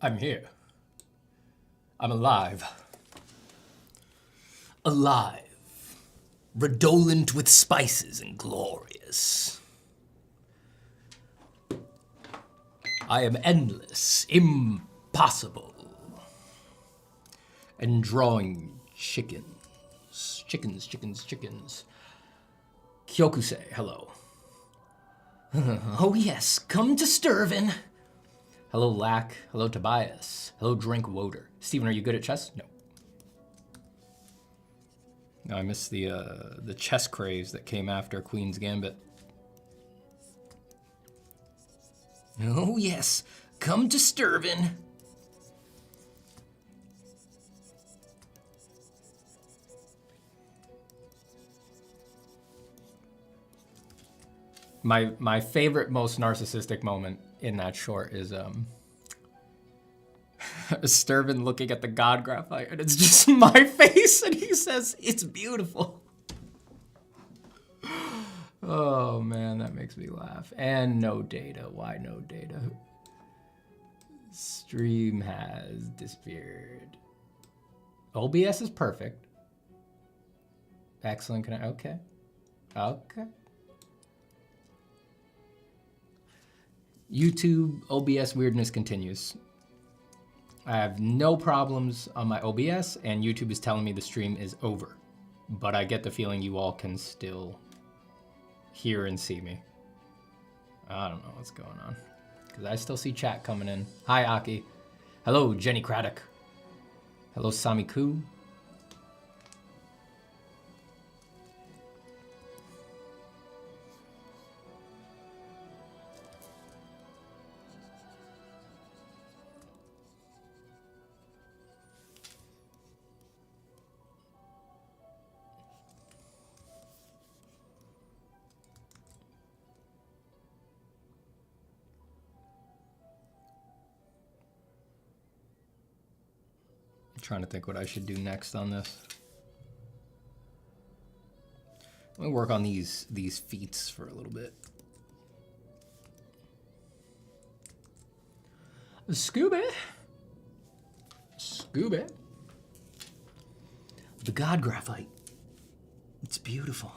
I'm here. I'm alive. Alive. Redolent with spices and glorious. I am endless, impossible, and drawing chickens. Chickens. Kyokusei, hello. Oh yes, come to Sturvin. Hello, Lack. Hello, Tobias. Hello, Drink Woder. Steven, are you good at chess? No. No, I missed the chess craze that came after Queen's Gambit. Oh yes, come to Sturvin. My favorite, most narcissistic moment in that short is Sturvin looking at the god graphite, and it's just my face, and he says, "It's beautiful." Oh man, that makes me laugh. And no data. Why no data? Stream has disappeared. OBS is perfect. Excellent connect. Okay. Okay. YouTube OBS weirdness continues. I have no problems on my OBS, and YouTube is telling me the stream is over. But I get the feeling you all can still hear and see me. I don't know what's going on, because I still see chat coming in. Hi, Aki. Hello, Jenny Craddock. Hello, Samiku. Trying to think what I should do next on this. Let me work on these feats for a little bit. Scooby. The god graphite. It's beautiful.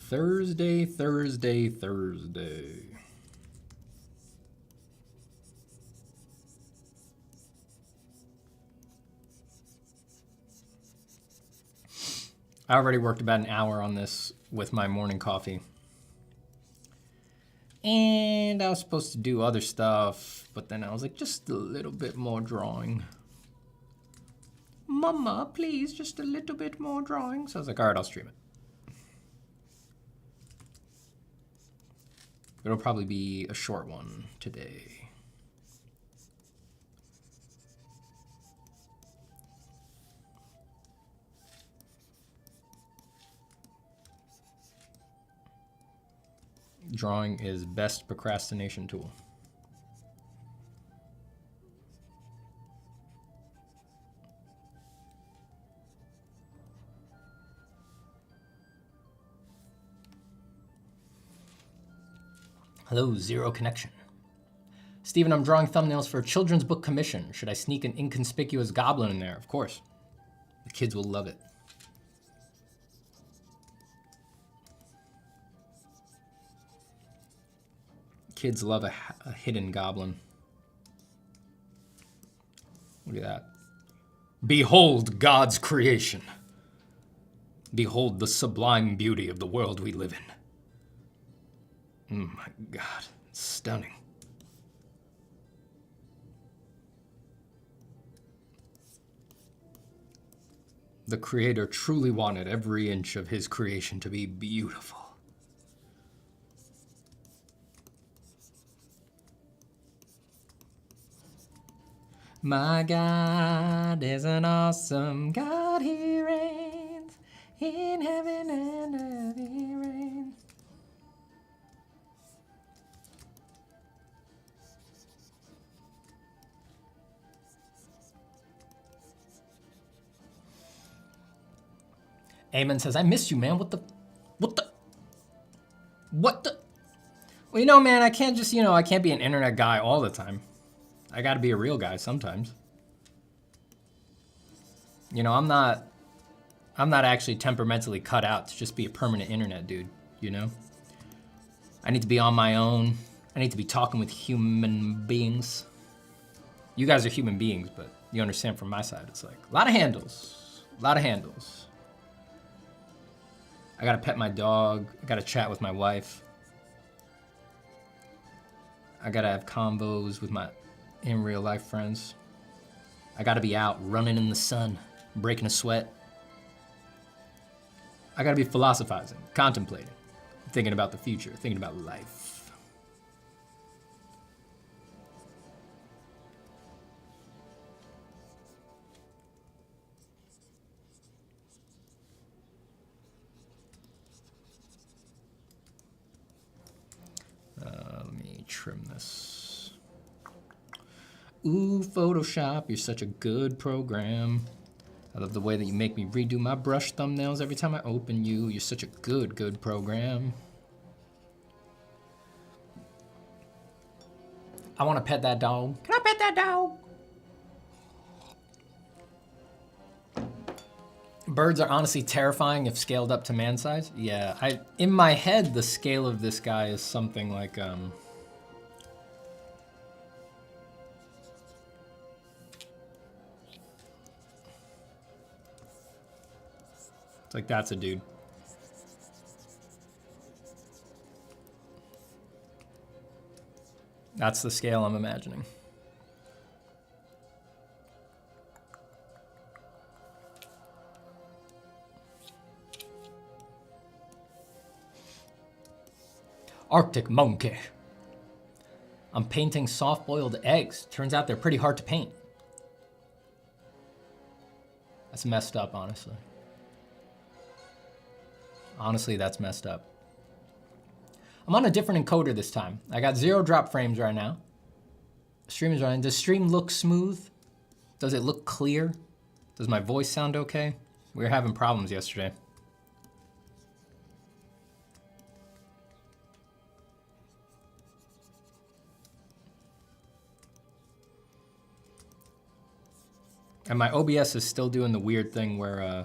Thursday. I already worked about an hour on this with my morning coffee. And I was supposed to do other stuff, but then I was like, just a little bit more drawing. Mama, please, just a little bit more drawing. So I was like, all right, I'll stream it. It'll probably be a short one today. Drawing is best procrastination tool. Hello, Zero Connection. Steven, I'm drawing thumbnails for a children's book commission. Should I sneak an inconspicuous goblin in there? Of course. The kids will love it. Kids love a hidden goblin. Look at that. Behold God's creation. Behold the sublime beauty of the world we live in. Oh my God, it's stunning. The Creator truly wanted every inch of his creation to be beautiful. My God is an awesome God, he reigns in heaven and earth, he reigns. Eamon says, I missed you, man. What the? Well, you know, man, I can't just, I can't be an internet guy all the time. I gotta be a real guy sometimes. I'm not actually temperamentally cut out to just be a permanent internet dude, I need to be on my own. I need to be talking with human beings. You guys are human beings, but you understand from my side, it's like a lot of handles. I gotta pet my dog. I gotta chat with my wife. I gotta have convos with my in real life friends. I gotta be out running in the sun, breaking a sweat. I gotta be philosophizing, contemplating, thinking about the future, thinking about life. Let me trim this. Ooh, Photoshop, you're such a good program. I love the way that you make me redo my brush thumbnails every time I open you. You're such a good program. I want to pet that dog. Can I pet that dog? Birds are honestly terrifying if scaled up to man size. Yeah, in my head, the scale of this guy is something like, it's like, that's a dude. That's the scale I'm imagining. Arctic monkey. I'm painting soft-boiled eggs. Turns out they're pretty hard to paint. That's messed up, honestly. Honestly, that's messed up. I'm on a different encoder this time. I got 0 drop frames right now. Stream is running. Does stream look smooth? Does it look clear? Does my voice sound okay? We were having problems yesterday. And my OBS is still doing the weird thing where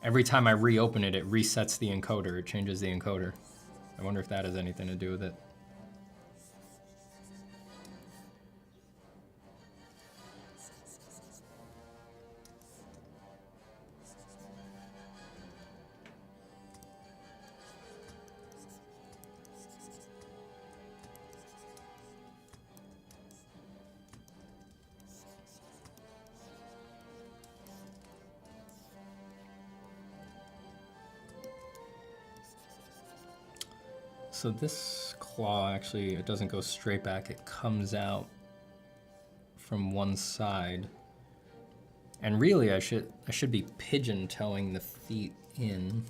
every time I reopen it, it resets the encoder. It changes the encoder. I wonder if that has anything to do with it. So this claw actually, it doesn't go straight back, it comes out from one side. And really I should be pigeon toeing the feet in.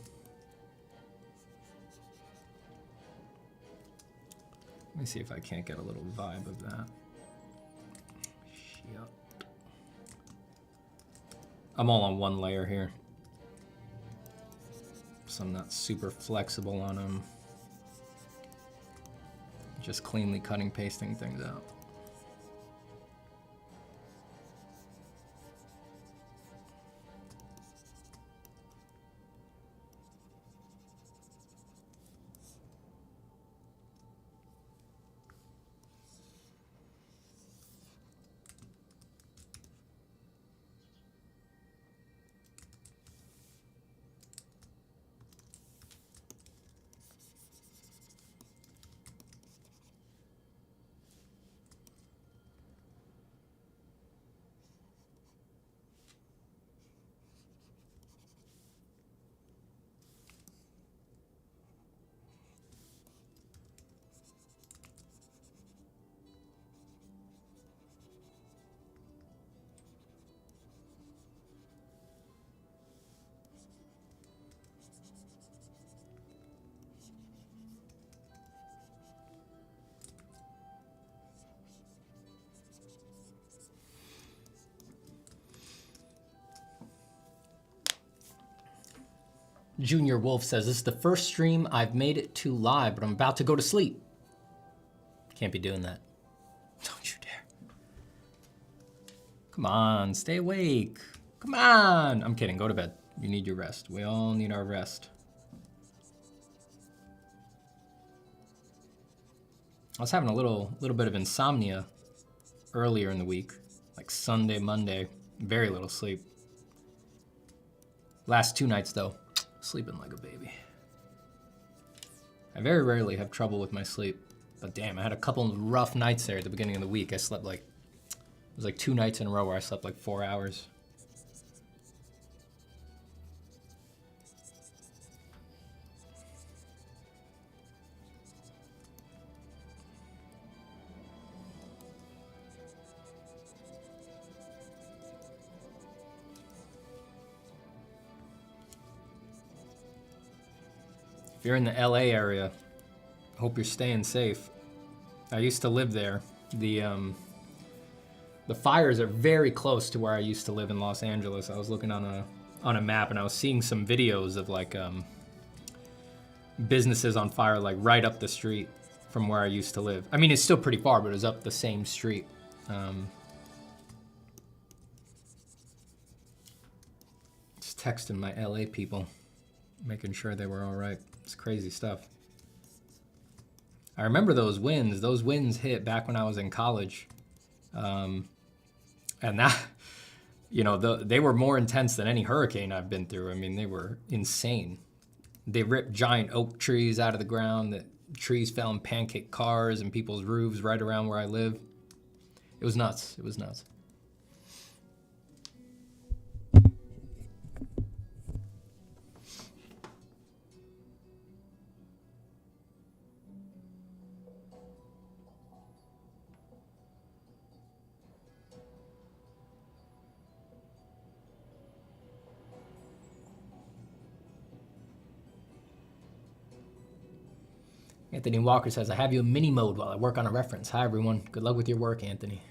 Let me see if I can't get a little vibe of that. Yep. I'm all on one layer here, so I'm not super flexible on them. Just cleanly cutting, pasting things out. Junior Wolf says, this is the first stream I've made it to live, but I'm about to go to sleep. Can't be doing that. Don't you dare. Come on, stay awake. Come on. I'm kidding, go to bed. You need your rest. We all need our rest. I was having a little bit of insomnia earlier in the week, like Sunday, Monday, very little sleep. Last 2 nights though, sleeping like a baby. I very rarely have trouble with my sleep, but damn, I had a couple of rough nights there at the beginning of the week. I slept like, it was like 2 nights in a row where I slept like 4 hours. If you're in the LA area, I hope you're staying safe. I used to live there. The fires are very close to where I used to live in Los Angeles. I was looking on a map and I was seeing some videos of like businesses on fire like right up the street from where I used to live. I mean, it's still pretty far, but it was up the same street. Just texting my LA people, making sure they were all right. It's crazy stuff. I remember those winds. Those winds hit back when I was in college. And that, you know, they were more intense than any hurricane I've been through. I mean, they were insane. They ripped giant oak trees out of the ground. The trees fell and pancake cars and people's roofs right around where I live. It was nuts. It was nuts. Anthony Walker says, I have you in mini mode while I work on a reference. Hi, everyone. Good luck with your work, Anthony.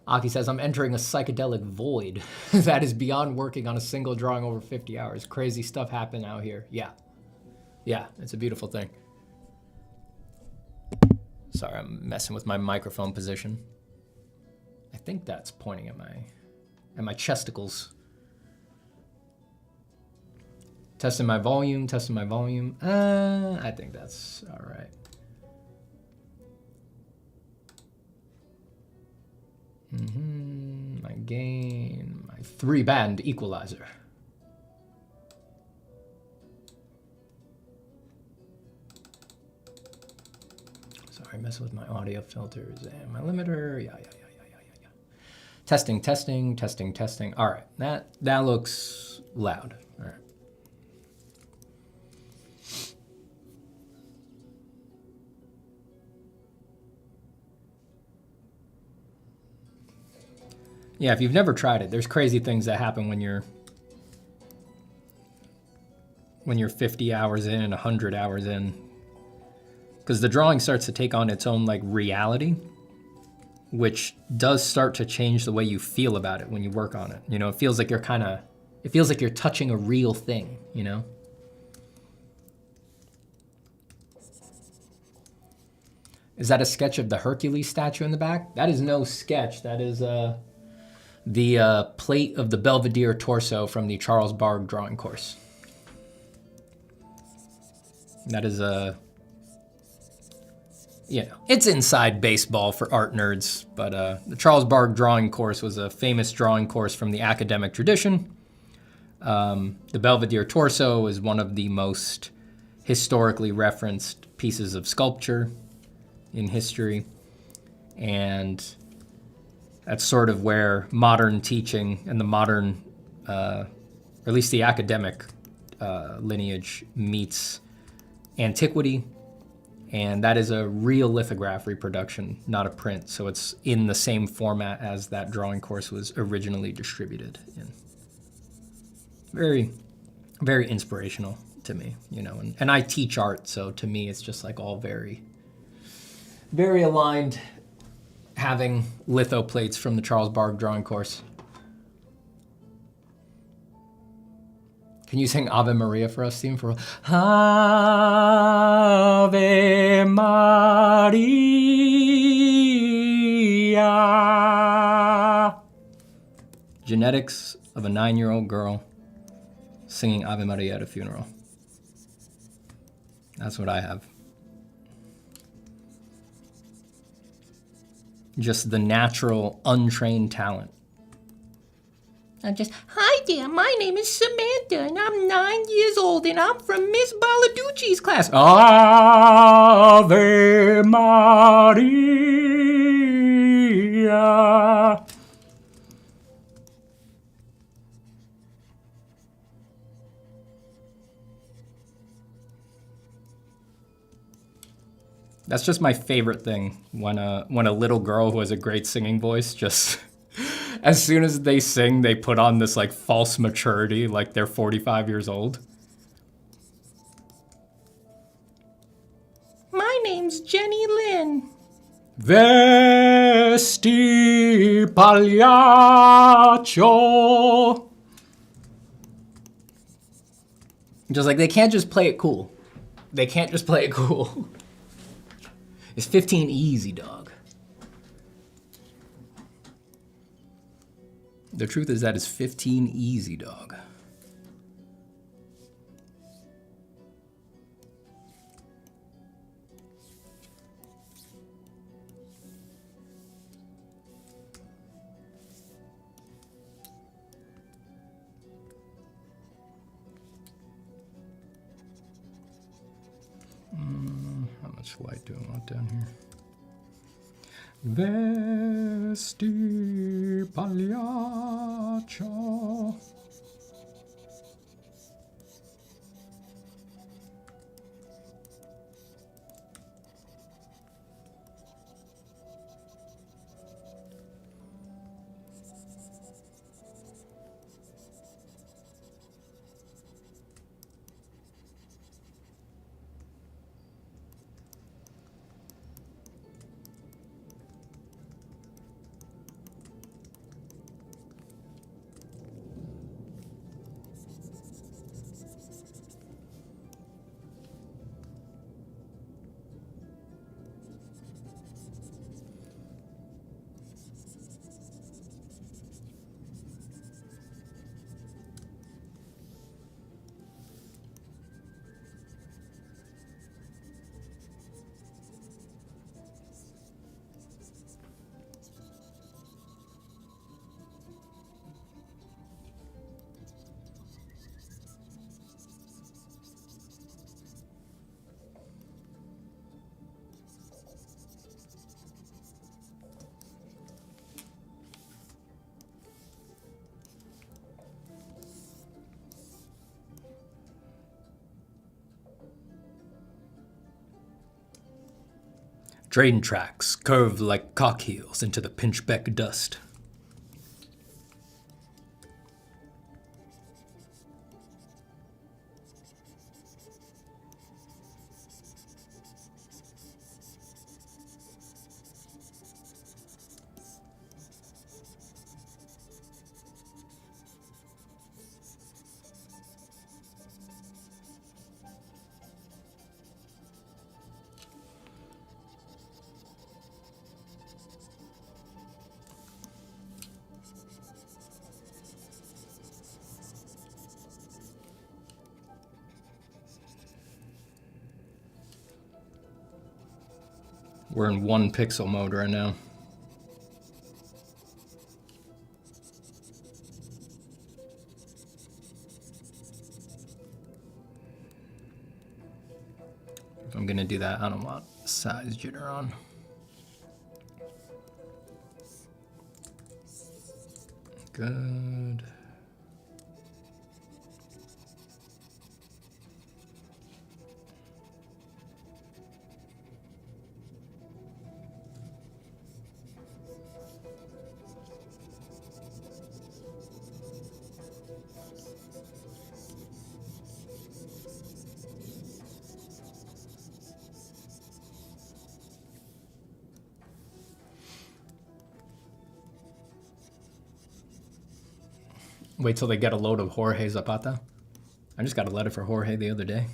Aki says, I'm entering a psychedelic void. That is beyond working on a single drawing over 50 hours. Crazy stuff happened out here. Yeah. Yeah, it's a beautiful thing. Sorry, I'm messing with my microphone position. I think that's pointing at my chesticles. Testing my volume, testing my volume. I think that's all right. My gain, my 3-band equalizer. Sorry, messing with my audio filters and my limiter. Yeah. Testing, testing, testing, testing. All right, that looks loud. All right. Yeah, if you've never tried it, there's crazy things that happen when you're 50 hours in, 100 hours in. Because the drawing starts to take on its own like reality, which does start to change the way you feel about it when you work on it. You know, it feels like you're touching a real thing, you know? Is that a sketch of the Hercules statue in the back? That is no sketch. That is the plate of the Belvedere torso from the Charles Barg drawing course. That is you know, it's inside baseball for art nerds, but the Charles Barg drawing course was a famous drawing course from the academic tradition. The Belvedere torso is one of the most historically referenced pieces of sculpture in history, and that's sort of where modern teaching and the modern, or at least the academic lineage meets antiquity. And that is a real lithograph reproduction, not a print. So it's in the same format as that drawing course was originally distributed in. Very, very inspirational to me, you know. And I teach art, so to me it's just like all very, very aligned, having litho plates from the Charles Barg drawing course. Can you sing Ave Maria for us, Steve? For Ave Maria. Genetics of a 9-year-old girl singing Ave Maria at a funeral. That's what I have. Just the natural, untrained talent. I'm just, hi there, my name is Samantha, and I'm 9 years old, and I'm from Miss Baladucci's class. Ave Maria. That's just my favorite thing when a little girl who has a great singing voice just as soon as they sing, they put on this like false maturity, like they're 45 years old. My name's Jenny Lynn. Vesti pagliaccio. Just like they can't just play it cool. They can't just play it cool. It's 15 easy, dog. The truth is that it's 15 easy, dog. How much light do I want down here? Vesti pagliaccio. Train tracks curved like cock heels into the pinchbeck dust. We're in 1 pixel mode right now. If I'm gonna do that, I don't want size jitter on. Good. Wait till they get a load of Jorge Zapata. I just got a letter for Jorge the other day.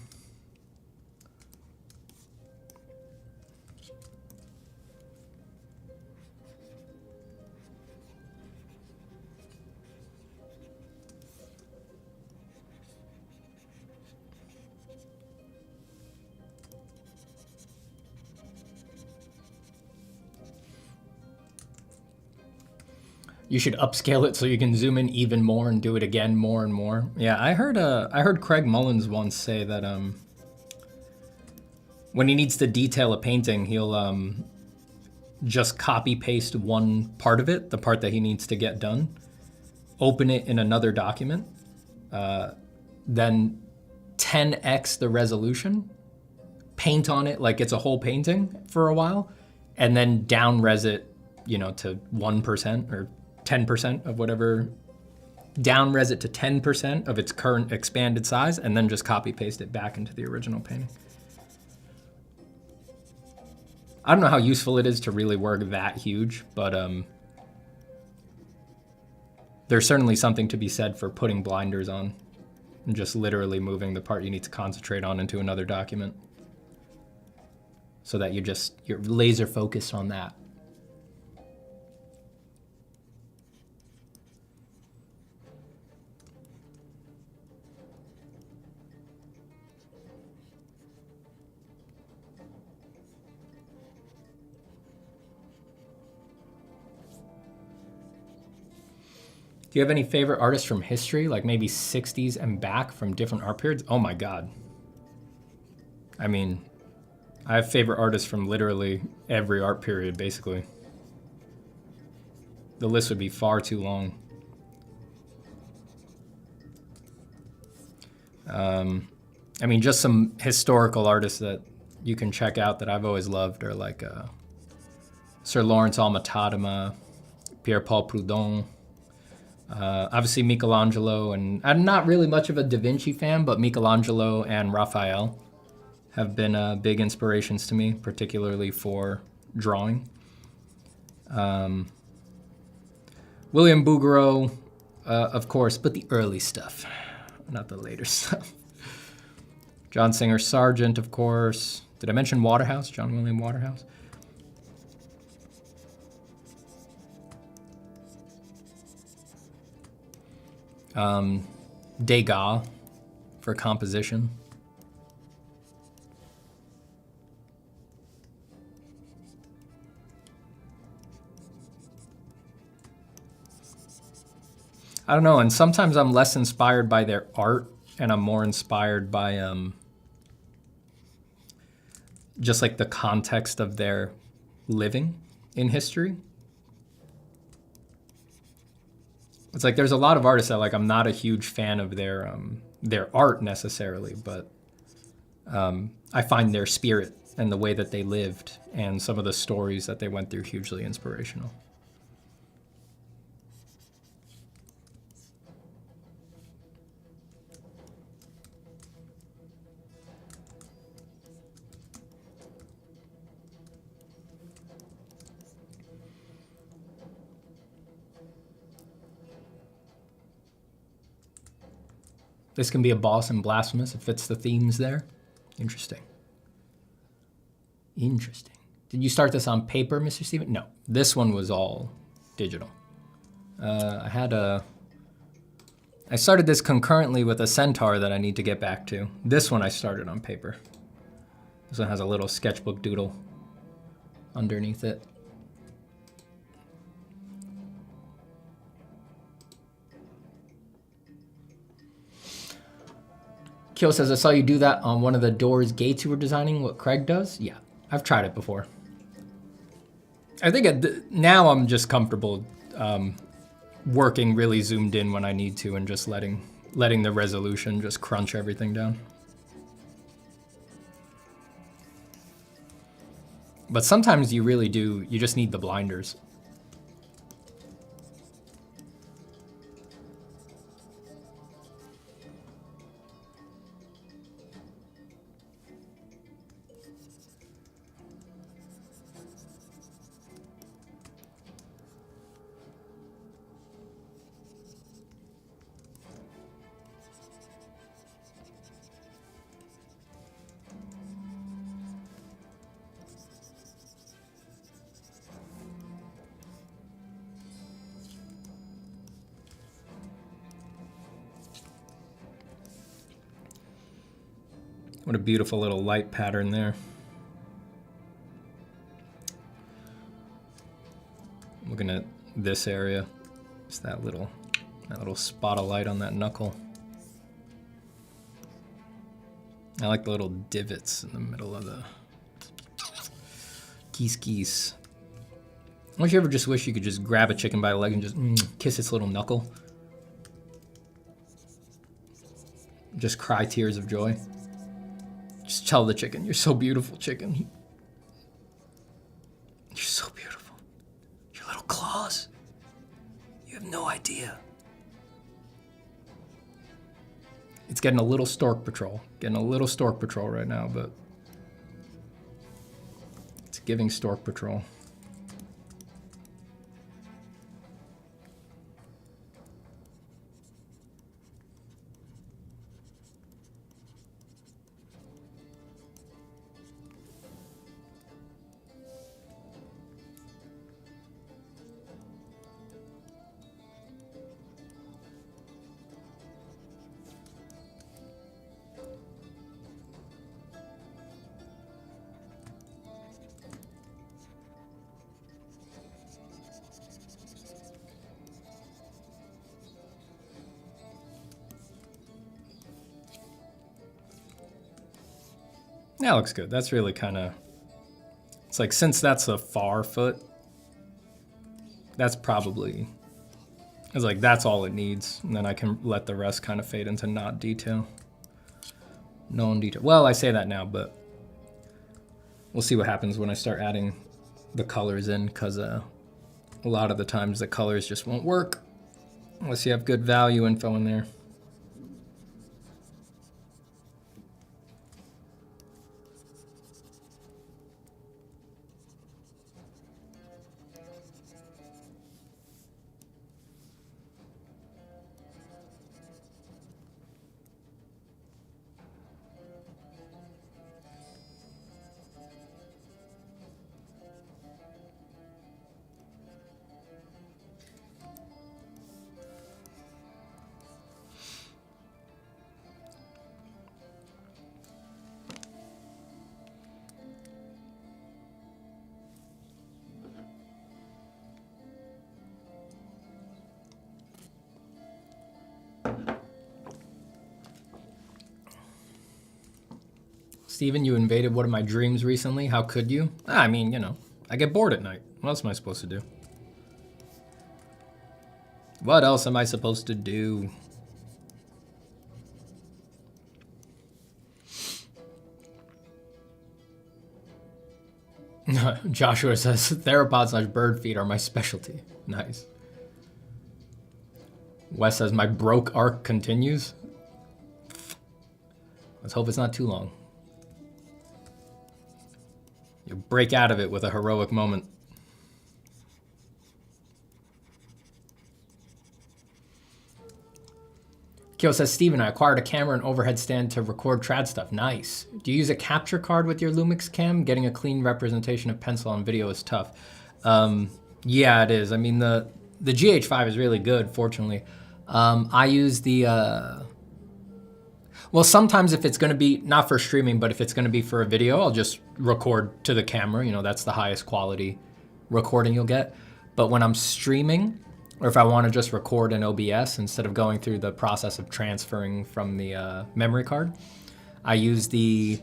You should upscale it so you can zoom in even more and do it again more and more. Yeah, I heard Craig Mullins once say that when he needs to detail a painting, he'll just copy paste one part of it, the part that he needs to get done, open it in another document, then 10x the resolution, paint on it like it's a whole painting for a while, and then down res it, you know, to 1% or 10% of whatever, down res it to 10% of its current expanded size, and then just copy paste it back into the original painting. I don't know how useful it is to really work that huge, but there's certainly something to be said for putting blinders on and just literally moving the part you need to concentrate on into another document so that you're laser focused on that. Do you have any favorite artists from history, like maybe 60s and back from different art periods? Oh my God. I mean, I have favorite artists from literally every art period, basically. The list would be far too long. I mean, just some historical artists that you can check out that I've always loved are like Sir Lawrence Alma-Tadema, Pierre-Paul Prud'hon, obviously Michelangelo, and I'm not really much of a Da Vinci fan, but Michelangelo and Raphael have been big inspirations to me, particularly for drawing. William Bouguereau, of course, but the early stuff, not the later stuff. John Singer Sargent, of course. Did I mention Waterhouse? John William Waterhouse? Degas for composition. I don't know, and sometimes I'm less inspired by their art and I'm more inspired by just like the context of their living in history. It's like there's a lot of artists that like I'm not a huge fan of their art necessarily, but I find their spirit and the way that they lived and some of the stories that they went through hugely inspirational. This can be a boss and blasphemous. It fits the themes there. Interesting. Interesting. Did you start this on paper, Mr. Steven? No, this one was all digital. I started this concurrently with a Centaur that I need to get back to. This one I started on paper. This one has a little sketchbook doodle underneath it. Kyo says, I saw you do that on one of the doors gates you were designing, what Craig does? Yeah, I've tried it before. I think now I'm just comfortable working really zoomed in when I need to and just letting the resolution just crunch everything down. But sometimes you really do, you just need the blinders. What a beautiful little light pattern there. Looking at this area, it's that little spot of light on that knuckle. I like the little divots in the middle of the geese. Don't you ever just wish you could just grab a chicken by the leg and just kiss its little knuckle? Just cry tears of joy. Just tell the chicken, you're so beautiful, chicken. You're so beautiful. Your little claws. You have no idea. It's getting a little stork patrol. Getting a little stork patrol right now, but it's giving stork patrol. That looks good. That's really kind of, it's like, since that's a far foot, that's probably, it's like, that's all it needs. And then I can let the rest kind of fade into not detail. No in detail. Well, I say that now, but we'll see what happens when I start adding the colors in, because a lot of the times the colors just won't work unless you have good value info in there. Steven, you invaded one of my dreams recently. How could you? I mean, you know, I get bored at night. What else am I supposed to do? What else am I supposed to do? Joshua says, theropod / bird feed are my specialty. Nice. Wes says, my broke arc continues. Let's hope it's not too long. You'll break out of it with a heroic moment. Kyo says, Steven, I acquired a camera and overhead stand to record trad stuff. Nice. Do you use a capture card with your Lumix cam? Getting a clean representation of pencil on video is tough. Yeah, it is. I mean, the GH5 is really good, fortunately. I use the... Well, sometimes if it's going to be, not for streaming, but if it's going to be for a video, I'll just record to the camera. You know, that's the highest quality recording you'll get. But when I'm streaming, or if I want to just record in OBS instead of going through the process of transferring from the memory card, I use the,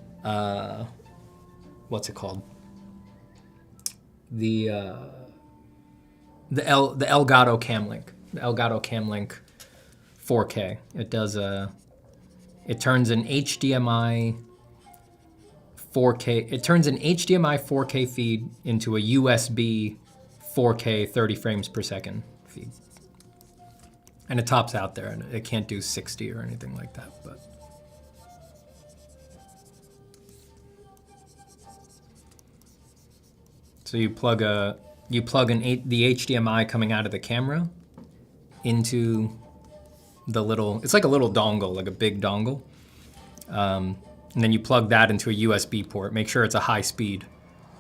what's it called? The Elgato Camlink. The Elgato Camlink 4K. It does it turns an HDMI 4K. It turns an HDMI 4K feed into a USB 4K 30 frames per second feed, and it tops out there. And it can't do 60 or anything like that, but. So you plug the HDMI coming out of the camera into the little, it's like a little dongle, like a big dongle. And then you plug that into a USB port. Make sure it's a high-speed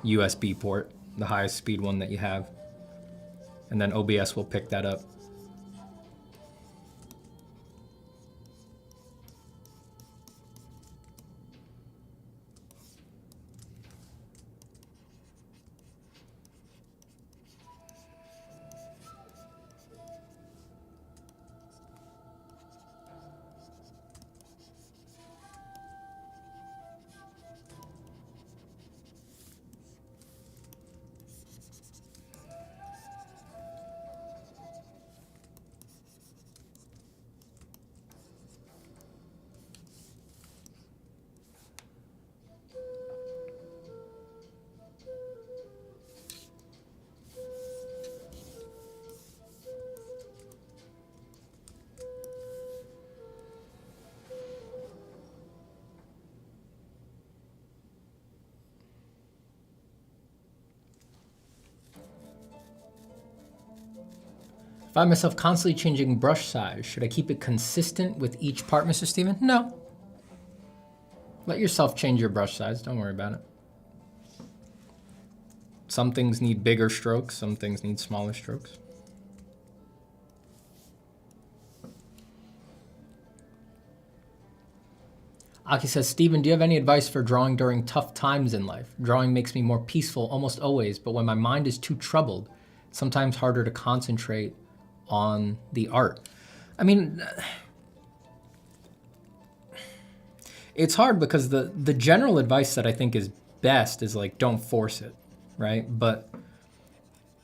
USB port, the highest speed one that you have. And then OBS will pick that up. I find myself constantly changing brush size. Should I keep it consistent with each part, Mr. Steven? No. Let yourself change your brush size. Don't worry about it. Some things need bigger strokes. Some things need smaller strokes. Aki says, Steven, do you have any advice for drawing during tough times in life? Drawing makes me more peaceful almost always, but when my mind is too troubled, it's sometimes harder to concentrate on the art. I mean, it's hard because the general advice that I think is best is like, don't force it, right? But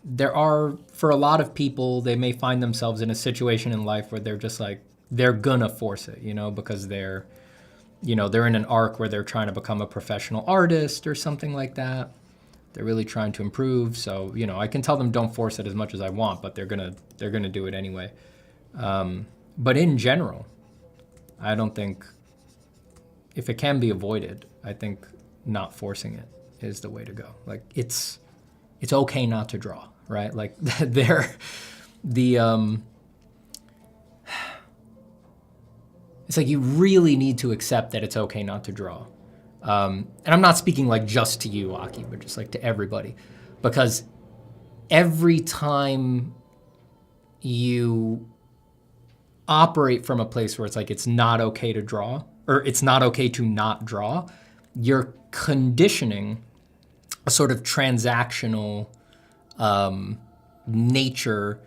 there are, for a lot of people, they may find themselves in a situation in life where they're just like, they're gonna force it, you know, because they're in an arc where they're trying to become a professional artist or something like that. They're really trying to improve. So, I can tell them don't force it as much as I want, but they're gonna do it anyway. But in general, I don't think, if it can be avoided, I think not forcing it is the way to go. Like it's okay not to draw, right? Like it's like you really need to accept that it's okay not to draw. And I'm not speaking like just to you, Aki, but just like to everybody. Because every time you operate from a place where it's like it's not okay to draw, or it's not okay to not draw, you're conditioning a sort of transactional nature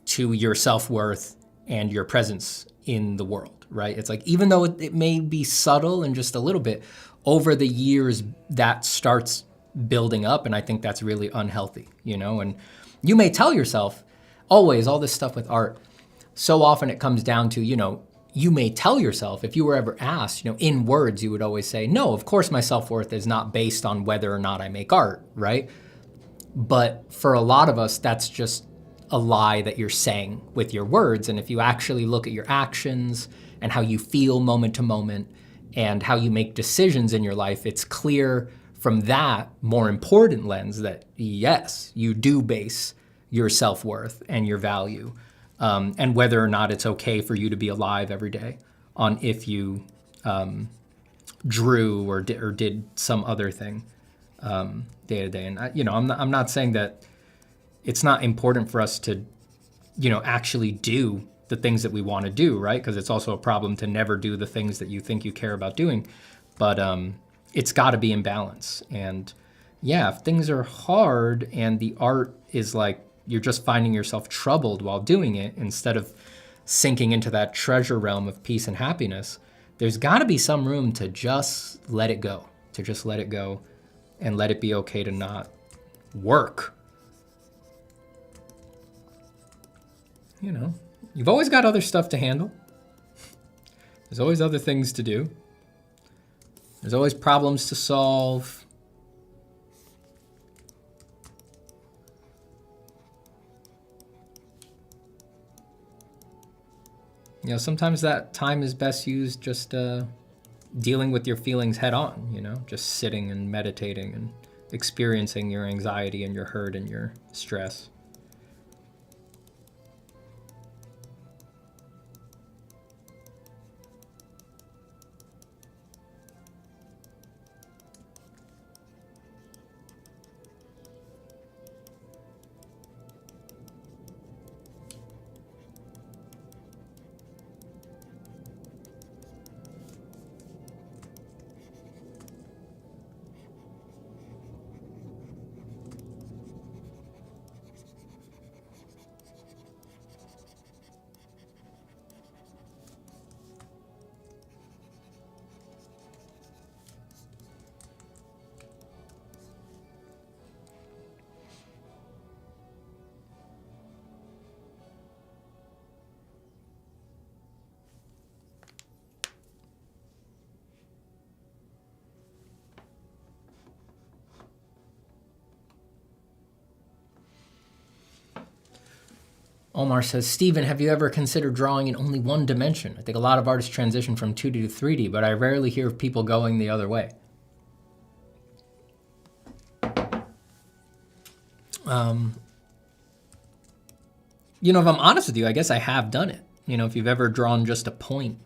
to your self-worth and your presence in the world, right? It's like, even though it may be subtle and just a little bit, over the years that starts building up, and I think that's really unhealthy, and you may tell yourself, always, all this stuff with art, so often it comes down to, you may tell yourself, if you were ever asked, in words, you would always say, no, of course my self-worth is not based on whether or not I make art, right? But for a lot of us, that's just a lie that you're saying with your words. And if you actually look at your actions and how you feel moment to moment and how you make decisions in your life, it's clear from that more important lens that yes, you do base your self-worth and your value and whether or not it's okay for you to be alive every day on if you drew or did some other thing day to day. And I'm not saying that it's not important for us to, actually do the things that we want to do, right? Because it's also a problem to never do the things that you think you care about doing. But it's got to be in balance. And yeah, if things are hard and the art is like you're just finding yourself troubled while doing it instead of sinking into that treasure realm of peace and happiness, there's got to be some room to just let it go, and let it be okay to not work. You've always got other stuff to handle. There's always other things to do. There's always problems to solve. Sometimes that time is best used just dealing with your feelings head on, just sitting and meditating and experiencing your anxiety and your hurt and your stress. Omar says, Steven, have you ever considered drawing in only one dimension? I think a lot of artists transition from 2D to 3D, but I rarely hear of people going the other way. you know, if I'm honest with you, I guess I have done it. You know, if you've ever drawn just a point,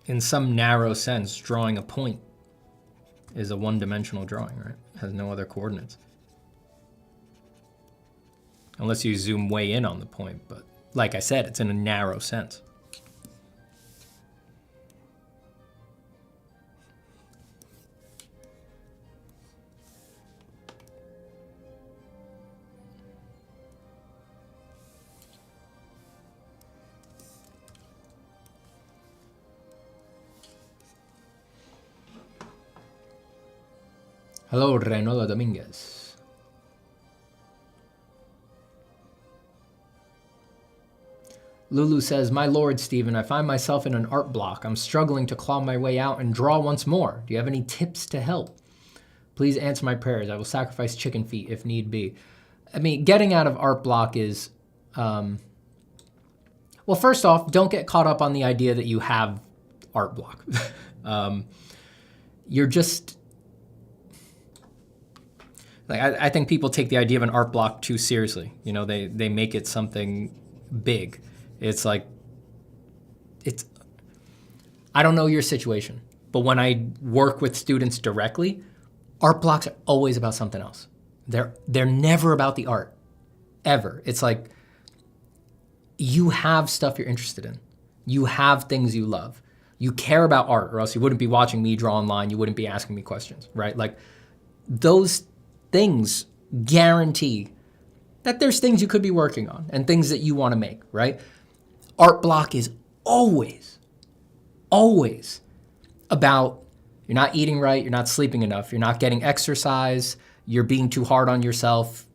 in some narrow sense, drawing a point is a one-dimensional drawing, right? It has no other coordinates. Unless you zoom way in on the point, but like I said, it's in a narrow sense. Hello, Renolo Dominguez. Lulu says, my lord, Stephen, I find myself in an art block. I'm struggling to claw my way out and draw once more. Do you have any tips to help? Please answer my prayers. I will sacrifice chicken feet if need be. I mean, getting out of art block is, well, first off, don't get caught up on the idea that you have art block. You're just, like, I think people take the idea of an art block too seriously. You know, they make it something big. It's like, I don't know your situation, but when I work with students directly, art blocks are always about something else. They're never about the art, ever. It's like, you have stuff you're interested in. You have things you love. You care about art, or else you wouldn't be watching me draw online. You wouldn't be asking me questions, right? Like, those things guarantee that there's things you could be working on and things that you want to make, right? Art block is always about you're not eating right, you're not sleeping enough, you're not getting exercise, you're being too hard on yourself,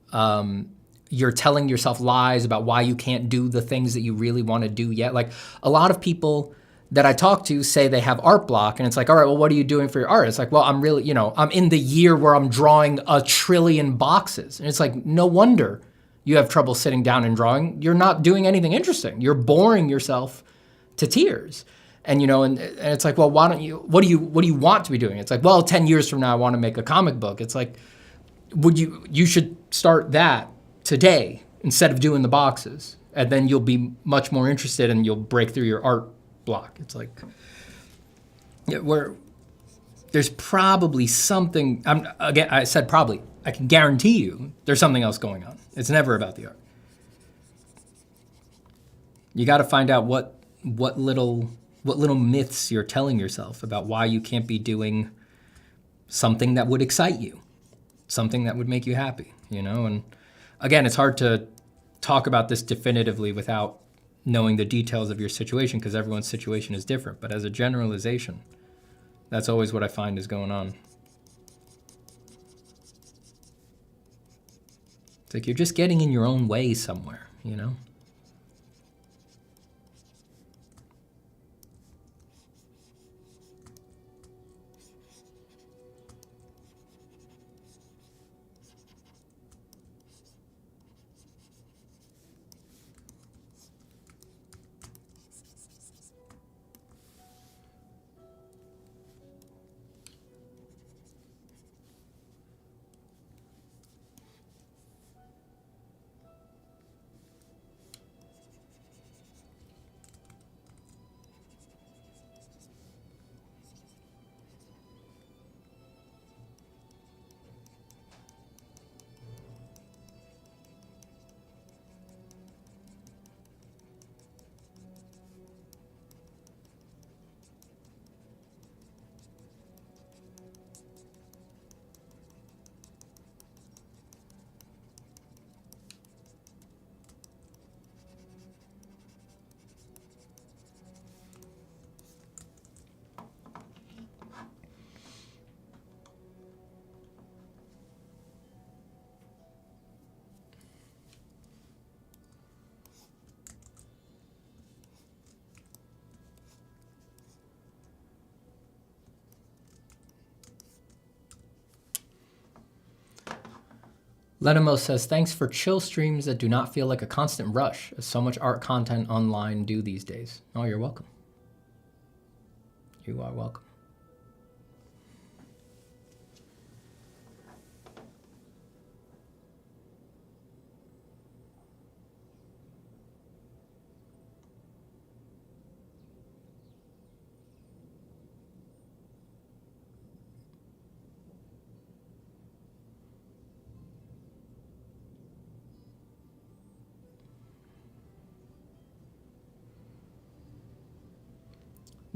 you're telling yourself lies about why you can't do the things that you really want to do yet. Like, a lot of people that I talk to say they have art block, and it's like, all right, well, what are you doing for your art? It's like, well, I'm really, you know, I'm in the year where I'm drawing 1 trillion boxes. And it's like, no wonder you have trouble sitting down and drawing. You're not doing anything interesting. You're boring yourself to tears. And, you know, and it's like, well, why don't you, what do you want to be doing? It's like, well, 10 years from now, I want to make a comic book. It's like, you should start that today instead of doing the boxes. And then you'll be much more interested and you'll break through your art block. It's like, there's probably something, again, I said probably, I can guarantee you there's something else going on. It's never about the art. You got to find out what little myths you're telling yourself about why you can't be doing something that would excite you, something that would make you happy, you know? And again, it's hard to talk about this definitively without knowing the details of your situation, because everyone's situation is different. But as a generalization, that's always what I find is going on. It's like you're just getting in your own way somewhere, you know? Lenimo says, thanks for chill streams that do not feel like a constant rush, as so much art content online do these days. Oh, you're welcome. You are welcome.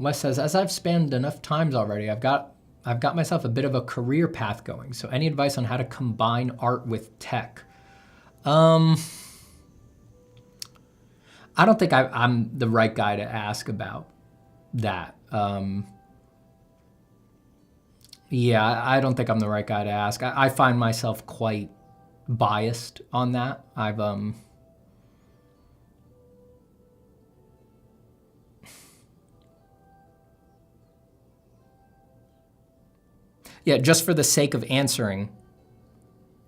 Wes says, as I've spanned enough times already, I've got myself a bit of a career path going. So any advice on how to combine art with tech? I don't think I'm the right guy to ask about that. Yeah, I don't think I'm the right guy to ask. I find myself quite biased on that. Yeah, just for the sake of answering,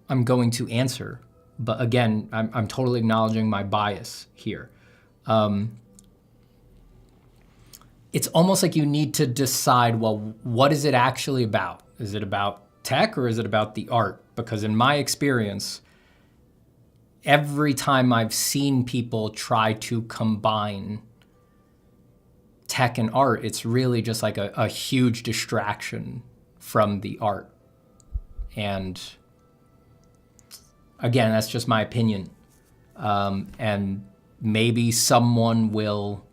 I'm going to answer. But again, I'm totally acknowledging my bias here. It's almost like you need to decide, well, what is it actually about? Is it about tech or is it about the art? Because in my experience, every time I've seen people try to combine tech and art, it's really just like a huge distraction from the art. And again, that's just my opinion. And maybe someone will,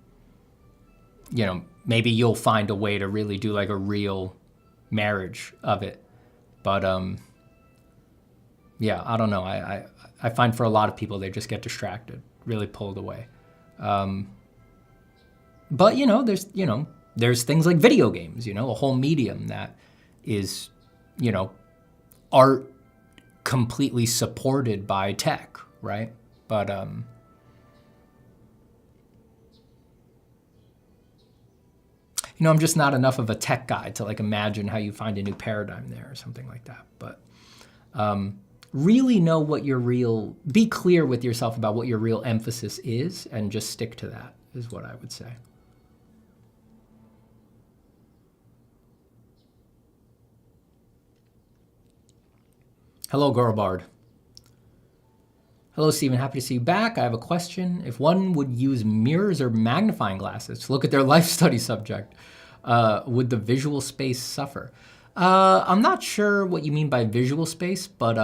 maybe you'll find a way to really do like a real marriage of it. But yeah, I don't know. I find for a lot of people, they just get distracted, really pulled away. But there's things like video games, a whole medium that is, art completely supported by tech, right? But I'm just not enough of a tech guy to like imagine how you find a new paradigm there or something like that. But really know what be clear with yourself about what your real emphasis is and just stick to that is what I would say. Hello, Gorbard. Hello, Stephen. Happy to see you back. I have a question. If one would use mirrors or magnifying glasses to look at their life study subject, would the visual space suffer? I'm not sure what you mean by visual space, but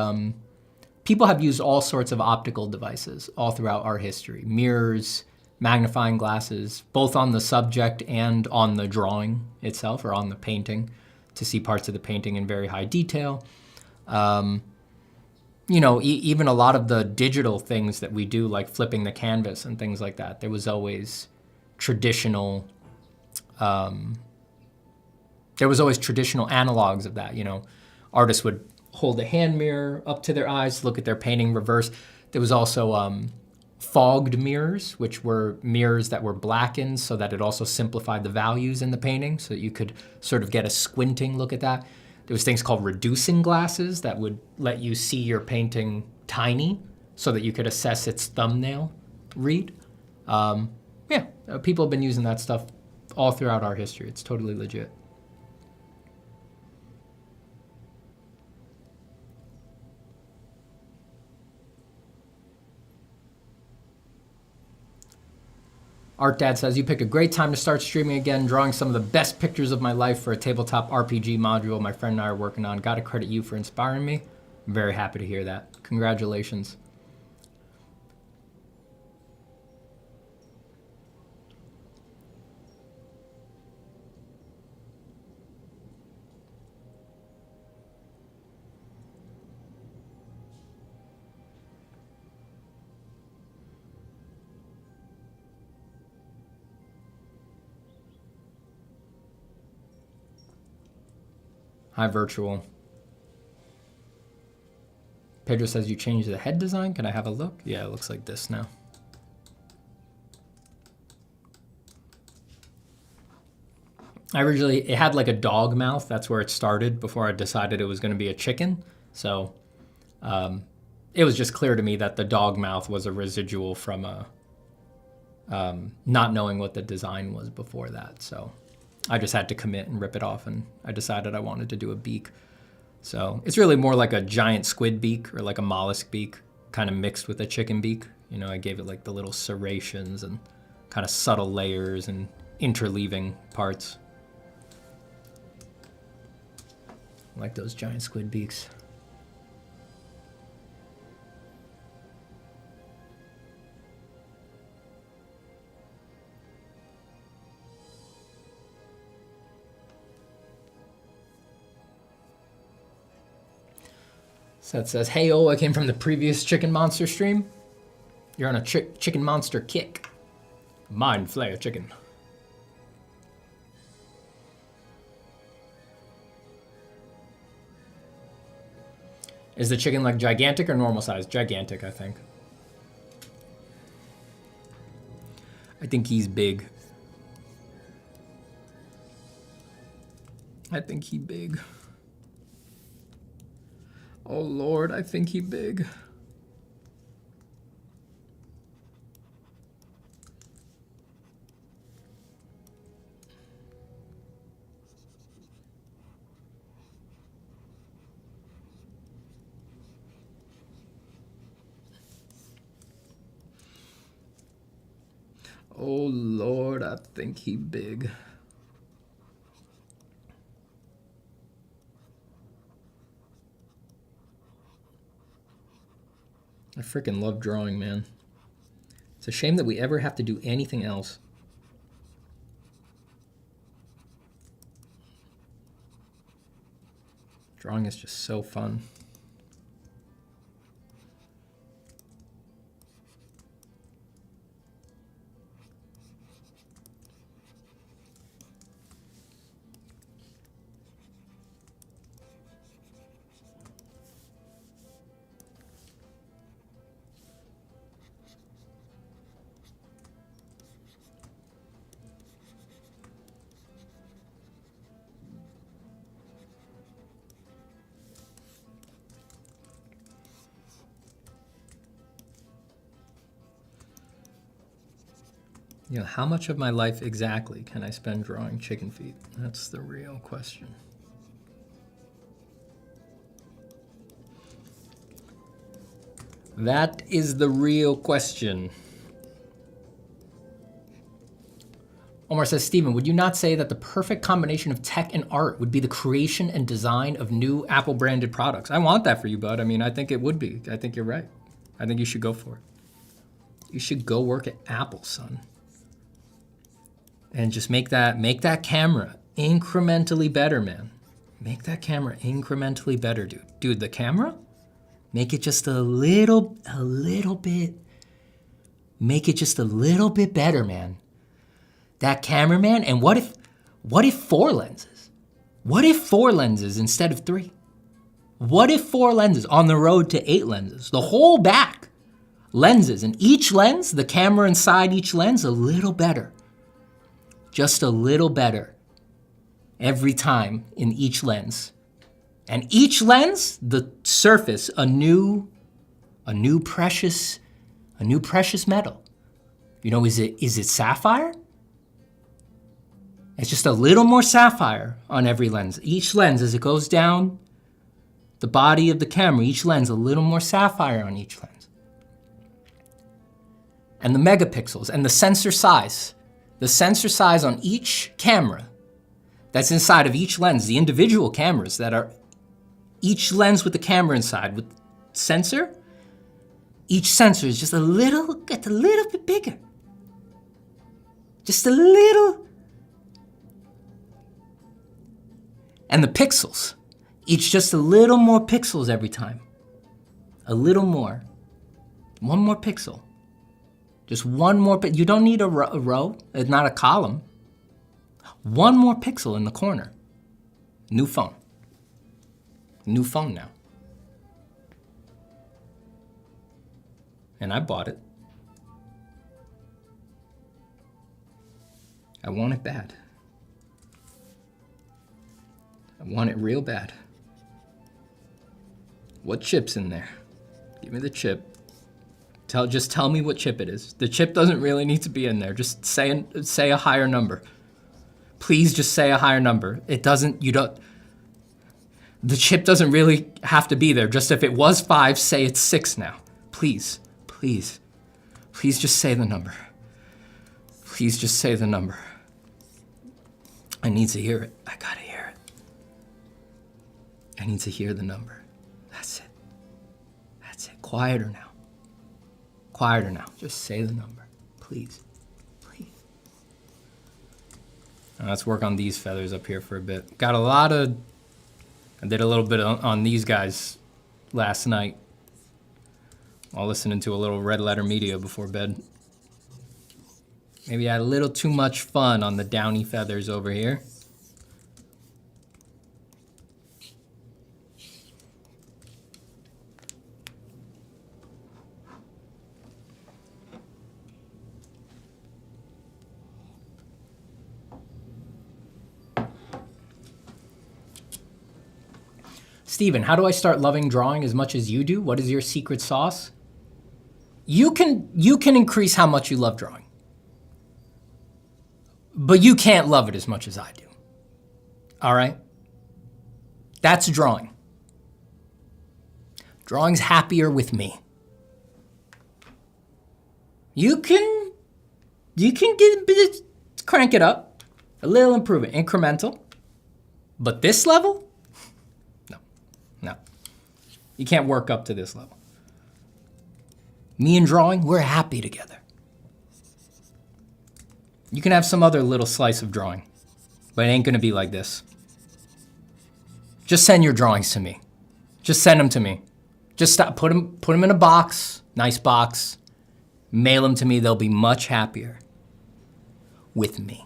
people have used all sorts of optical devices all throughout our history. Mirrors, magnifying glasses, both on the subject and on the drawing itself or on the painting to see parts of the painting in very high detail. Even a lot of the digital things that we do, like flipping the canvas and things like that, there was always traditional analogs of that. Artists would hold a hand mirror up to their eyes, look at their painting reverse. There was also fogged mirrors, which were mirrors that were blackened so that it also simplified the values in the painting so that you could sort of get a squinting look at that. There was things called reducing glasses that would let you see your painting tiny so that you could assess its thumbnail read. People have been using that stuff all throughout our history. It's totally legit. Art Dad says, you picked a great time to start streaming again, drawing some of the best pictures of my life for a tabletop RPG module my friend and I are working on. Got to credit you for inspiring me. I'm very happy to hear that. Congratulations. Hi, Virtual. Pedro says you changed the head design. Can I have a look? Yeah, it looks like this now. It had like a dog mouth. That's where it started before I decided it was going to be a chicken. So it was just clear to me that the dog mouth was a residual from not knowing what the design was before that. So I just had to commit and rip it off, and I decided I wanted to do a beak. So it's really more like a giant squid beak or like a mollusk beak kind of mixed with a chicken beak. I gave it like the little serrations and kind of subtle layers and interleaving parts. I like those giant squid beaks. Seth says, hey, oh, I came from the previous Chicken Monster stream. You're on a Chicken Monster kick. Mind Flayer chicken. Is the chicken like gigantic or normal size? Gigantic, I think. I think he's big. I think he big. Oh Lord, I think he big. Oh Lord, I think he big. I freaking love drawing, man. It's a shame that we ever have to do anything else. Drawing is just so fun. You know, how much of my life exactly can I spend drawing chicken feet? That's the real question. That is the real question. Omar says, Steven, would you not say that the perfect combination of tech and art would be the creation and design of new Apple branded products? I want that for you, bud. I mean, I think it would be. I think you're right. I think you should go for it. You should go work at Apple, son. And just make that camera incrementally better, man. Make that camera incrementally better, dude. Dude, the camera, make it just a little bit. Make it just a little bit better, man. That cameraman, and what if 4 lenses? What if 4 lenses instead of 3? What if 4 lenses on the road to 8 lenses? The whole back lenses, and each lens, the camera inside each lens, a little better. Just a little better every time in each lens. And each lens, the surface, a new precious metal. You know, is it sapphire? It's just a little more sapphire on every lens. Each lens, as it goes down the body of the camera, each lens, a little more sapphire on each lens. And the megapixels and the sensor size. The sensor size on each camera that's inside of each lens, the individual cameras that are each lens with the camera inside with sensor, each sensor is just a little bit bigger. Just a little. And the pixels, each just a little more pixels every time. A little more. One more pixel. Just one more, you don't need a row, it's not a column. One more pixel in the corner. New phone. New phone now. And I bought it. I want it bad. I want it real bad. What chip's in there? Give me the chip. Just tell me what chip it is. The chip doesn't really need to be in there. Just say a higher number. Please just say a higher number. The chip doesn't really have to be there. Just if it was 5, say it's 6 now. Please, please, please just say the number. Please just say the number. I need to hear it. I gotta hear it. I need to hear the number. That's it. That's it. Quieter now. Quieter now. Just say the number. Please. Please. Now let's work on these feathers up here for a bit. I did a little bit on these guys last night while listening to a little Red Letter Media before bed. Maybe I had a little too much fun on the downy feathers over here. Steven, how do I start loving drawing as much as you do? What is your secret sauce? You can increase how much you love drawing. But you can't love it as much as I do. All right? That's drawing. Drawing's happier with me. You can crank it up, a little improvement, incremental. But this level? No. You can't work up to this level. Me and drawing, we're happy together. You can have some other little slice of drawing, but it ain't gonna be like this. Just send your drawings to me. Just send them to me. Just stop, put them in a box, nice box, mail them to me. They'll be much happier with me.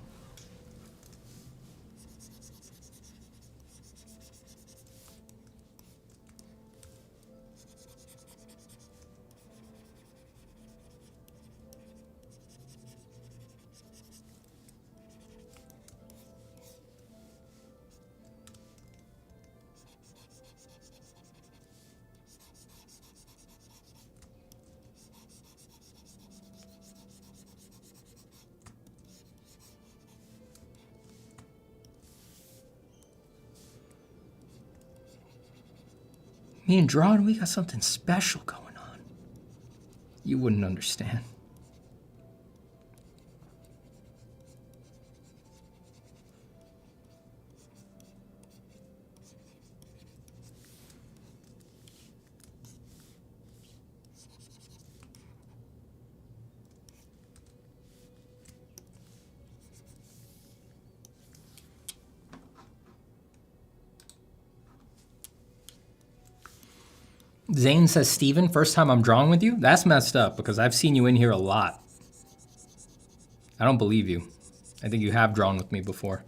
Me and drawing, we got something special going on. You wouldn't understand. Zane says, Steven, first time I'm drawing with you? That's messed up because I've seen you in here a lot. I don't believe you. I think you have drawn with me before.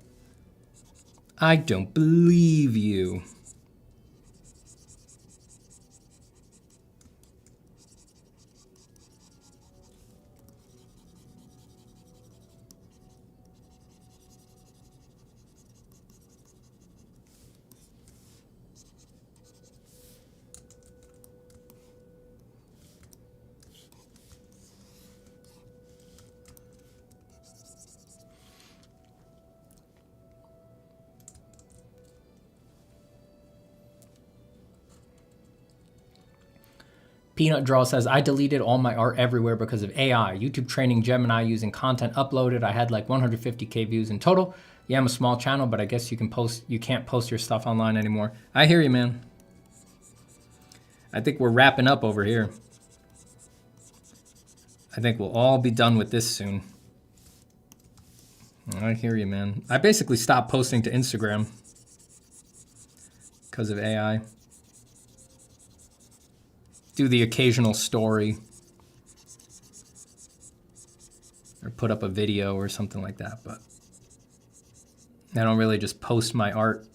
I don't believe you. Peanut Draw says, I deleted all my art everywhere because of AI. YouTube training Gemini using content uploaded. I had like 150K views in total. Yeah, I'm a small channel, but I guess you can't post your stuff online anymore. I hear you, man. I think we're wrapping up over here. I think we'll all be done with this soon. I hear you, man. I basically stopped posting to Instagram because of AI. Do the occasional story or put up a video or something like that, but I don't really just post my art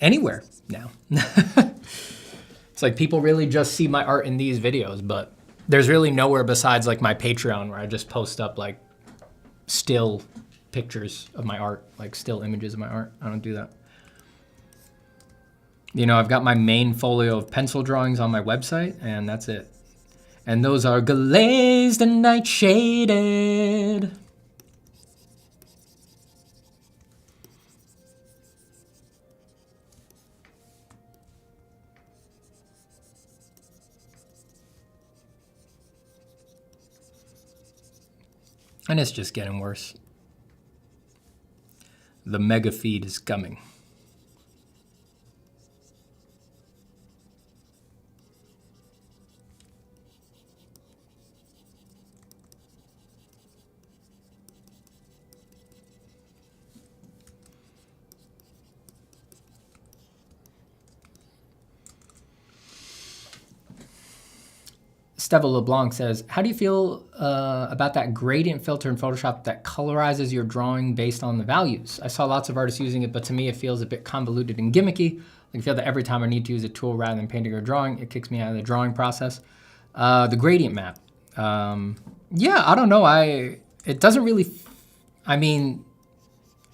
anywhere now. It's like people really just see my art in these videos, but there's really nowhere besides like my Patreon where I just post up like still pictures of my art, like still images of my art. I don't do that. You know, I've got my main folio of pencil drawings on my website, and that's it. And those are glazed and nightshaded. And it's just getting worse. The mega feed is coming. Stevel LeBlanc says, how do you feel about that gradient filter in Photoshop that colorizes your drawing based on the values? I saw lots of artists using it, but to me it feels a bit convoluted and gimmicky. I feel that every time I need to use a tool rather than painting or drawing, it kicks me out of the drawing process. The gradient map. Yeah, I don't know. It doesn't really, I mean,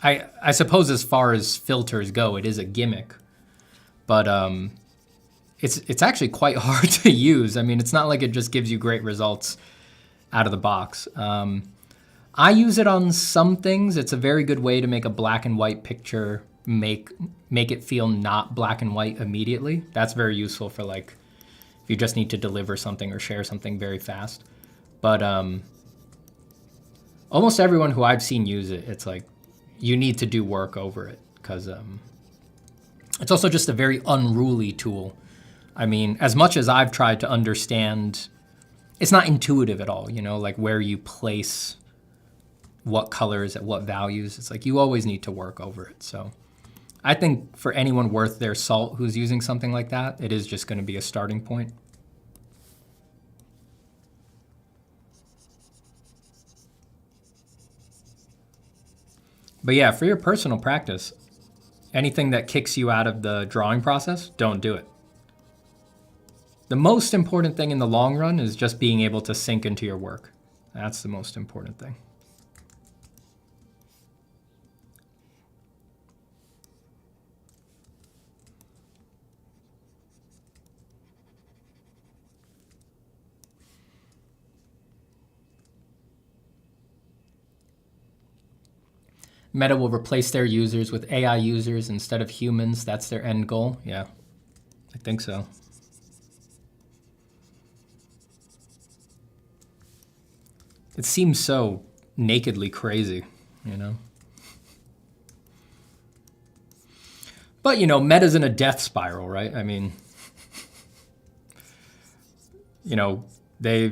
I suppose as far as filters go, it is a gimmick, but it's actually quite hard to use. I mean, it's not like it just gives you great results out of the box. I use it on some things. It's a very good way to make a black and white picture make it feel not black and white immediately. That's very useful for like if you just need to deliver something or share something very fast. But almost everyone who I've seen use it, it's like you need to do work over it because it's also just a very unruly tool. I mean, as much as I've tried to understand, it's not intuitive at all, you know, like where you place what colors at what values. It's like you always need to work over it. So I think for anyone worth their salt who's using something like that, it is just going to be a starting point. But yeah, for your personal practice, anything that kicks you out of the drawing process, don't do it. The most important thing in the long run is just being able to sink into your work. That's the most important thing. Meta will replace their users with AI users instead of humans. That's their end goal. Yeah, I think so. It seems so nakedly crazy, you know? But, you know, Meta's in a death spiral, right? I mean, you know, they're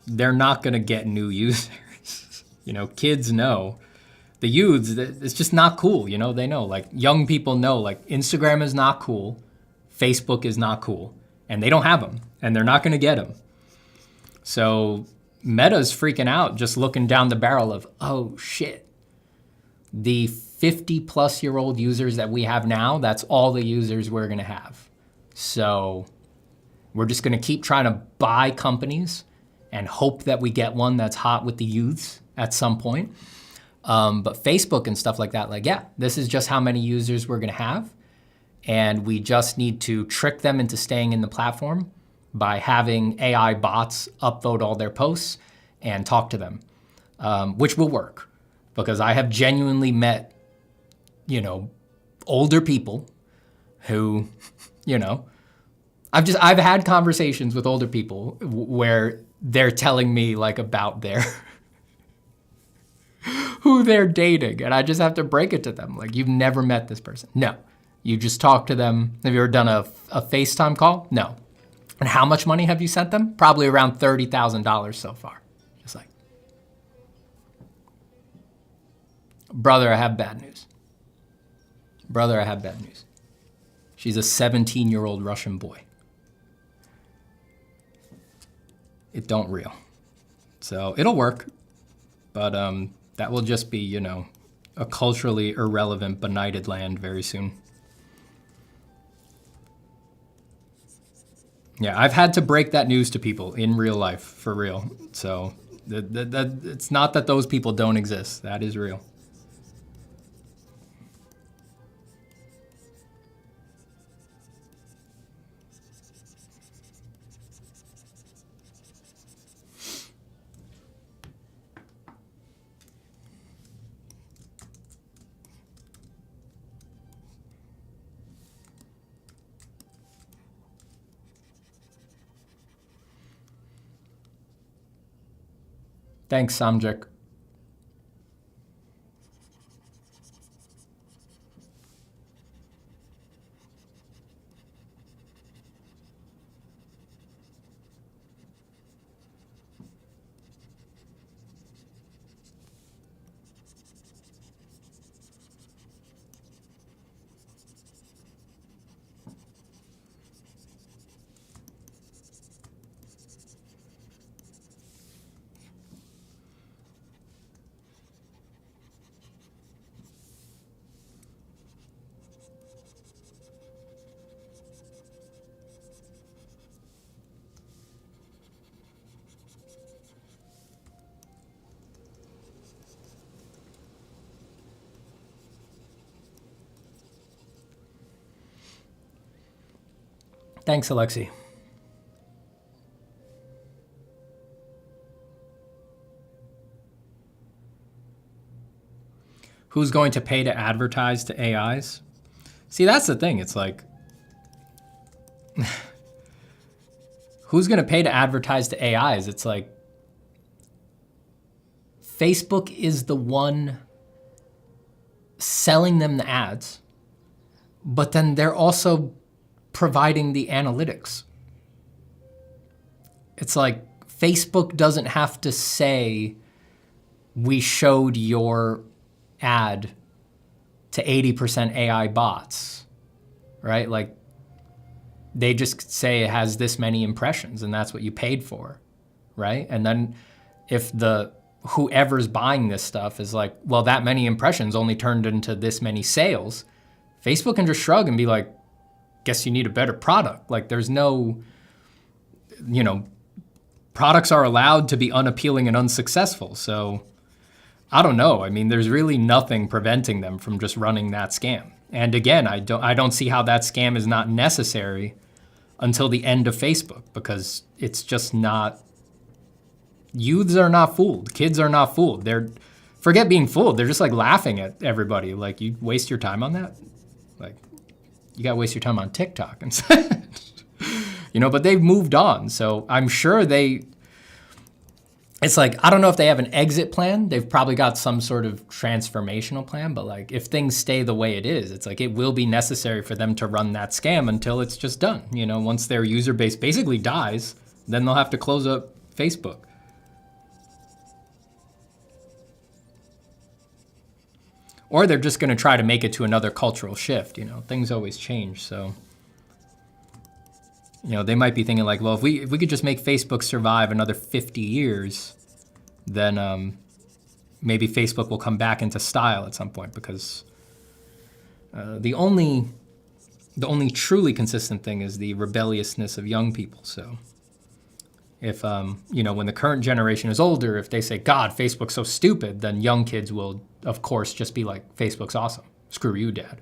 not going to get new users. You know, kids know. The youths, it's just not cool, you know? They know, like, young people know, like, Instagram is not cool, Facebook is not cool, and they don't have them, and they're not going to get them. So Meta's freaking out just looking down the barrel of, oh, shit. The 50-plus-year-old users that we have now, that's all the users we're going to have. So we're just going to keep trying to buy companies and hope that we get one that's hot with the youths at some point. But Facebook and stuff like that, like, yeah, this is just how many users we're going to have. And we just need to trick them into staying in the platform by having AI bots upvote all their posts and talk to them, which will work. Because I have genuinely met, you know, older people who, you know, I've had conversations with older people where they're telling me like about their who they're dating, and I just have to break it to them. Like, you've never met this person. No. You just talk to them. Have you ever done a FaceTime call? No. And how much money have you sent them? Probably around $30,000 so far. Just like, brother, I have bad news. Brother, I have bad news. She's a 17-year-old Russian boy. It don't real. So it'll work, but that will just be, you know, a culturally irrelevant, benighted land very soon. Yeah, I've had to break that news to people in real life, for real. So it's not that those people don't exist. That is real. Thanks, Samjik. Thanks, Alexi. Who's going to pay to advertise to AIs? See, that's the thing. It's like, who's going to pay to advertise to AIs? It's like, Facebook is the one selling them the ads, but then they're also providing the analytics. It's like Facebook doesn't have to say, we showed your ad to 80% AI bots, right? Like, they just say it has this many impressions and that's what you paid for, right? And then if whoever's buying this stuff is like, well, that many impressions only turned into this many sales, Facebook can just shrug and be like, guess you need a better product. Like, there's no, products are allowed to be unappealing and unsuccessful. So I don't know. I mean, there's really nothing preventing them from just running that scam. And again, I don't see how that scam is not necessary until the end of Facebook, because it's just not. Youths are not fooled. Kids are not fooled. Forget being fooled. They're just like laughing at everybody. Like, you waste your time on that? Like, you got to waste your time on TikTok instead. But they've moved on. So I'm sure it's like, I don't know if they have an exit plan. They've probably got some sort of transformational plan, but like, if things stay the way it is, it's like, it will be necessary for them to run that scam until it's just done. Once their user base basically dies, then they'll have to close up Facebook. Or they're just going to try to make it to another cultural shift. Things always change. So, they might be thinking like, well, if we could just make Facebook survive another 50 years, then maybe Facebook will come back into style at some point, because the only truly consistent thing is the rebelliousness of young people. So if, when the current generation is older, if they say, God, Facebook's so stupid, then young kids will, of course, just be like, Facebook's awesome. Screw you, Dad,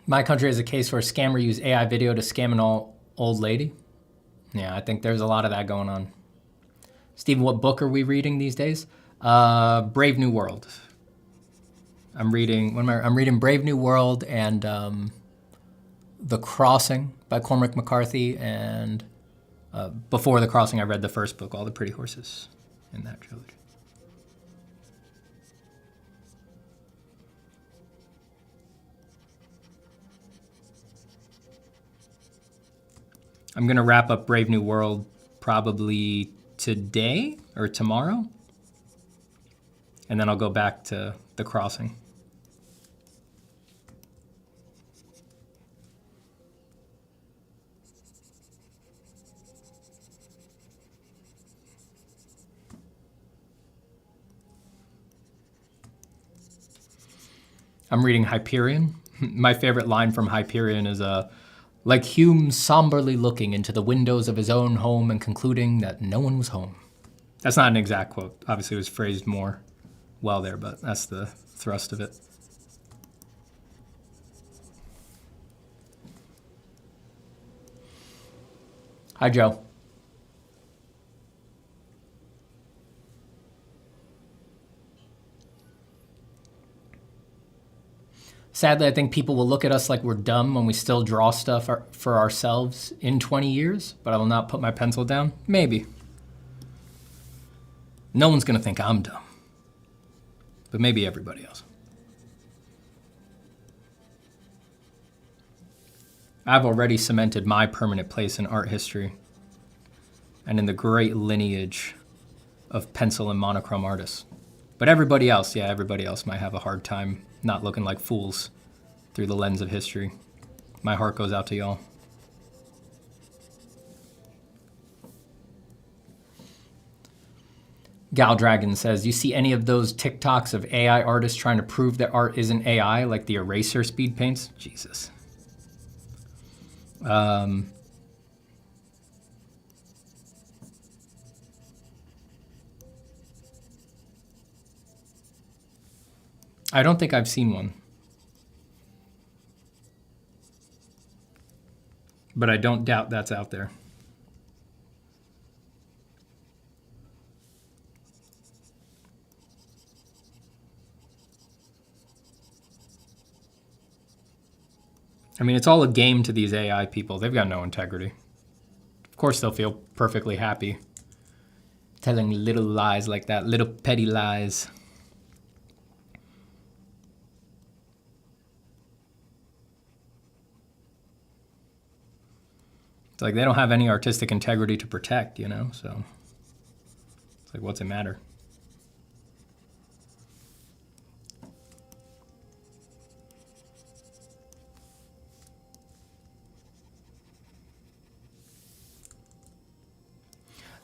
My country has a case where a scammer used AI video to scam an old lady. Yeah, I think there's a lot of that going on. Steven, what book are we reading these days? Brave New World. I'm reading Brave New World and The Crossing by Cormac McCarthy, and before The Crossing I read the first book, All the Pretty Horses, in that trilogy. I'm going to wrap up Brave New World probably today or tomorrow, and then I'll go back to The Crossing. I'm reading Hyperion. My favorite line from Hyperion is like Hume somberly looking into the windows of his own home and concluding that no one was home. That's not an exact quote. Obviously, it was phrased more well there, but that's the thrust of it. Hi, Joe. Sadly, I think people will look at us like we're dumb when we still draw stuff for ourselves in 20 years, but I will not put my pencil down. Maybe. No one's going to think I'm dumb, but maybe everybody else. I've already cemented my permanent place in art history and in the great lineage of pencil and monochrome artists. But everybody else might have a hard time not looking like fools through the lens of history. My heart goes out to y'all. Gal Dragon says, you see any of those TikToks of AI artists trying to prove that art isn't AI, like the eraser speed paints? Jesus. I don't think I've seen one. But I don't doubt that's out there. I mean, it's all a game to these AI people. They've got no integrity. Of course they'll feel perfectly happy telling little lies like that, little petty lies. It's like they don't have any artistic integrity to protect, you know? So it's like, what's it matter?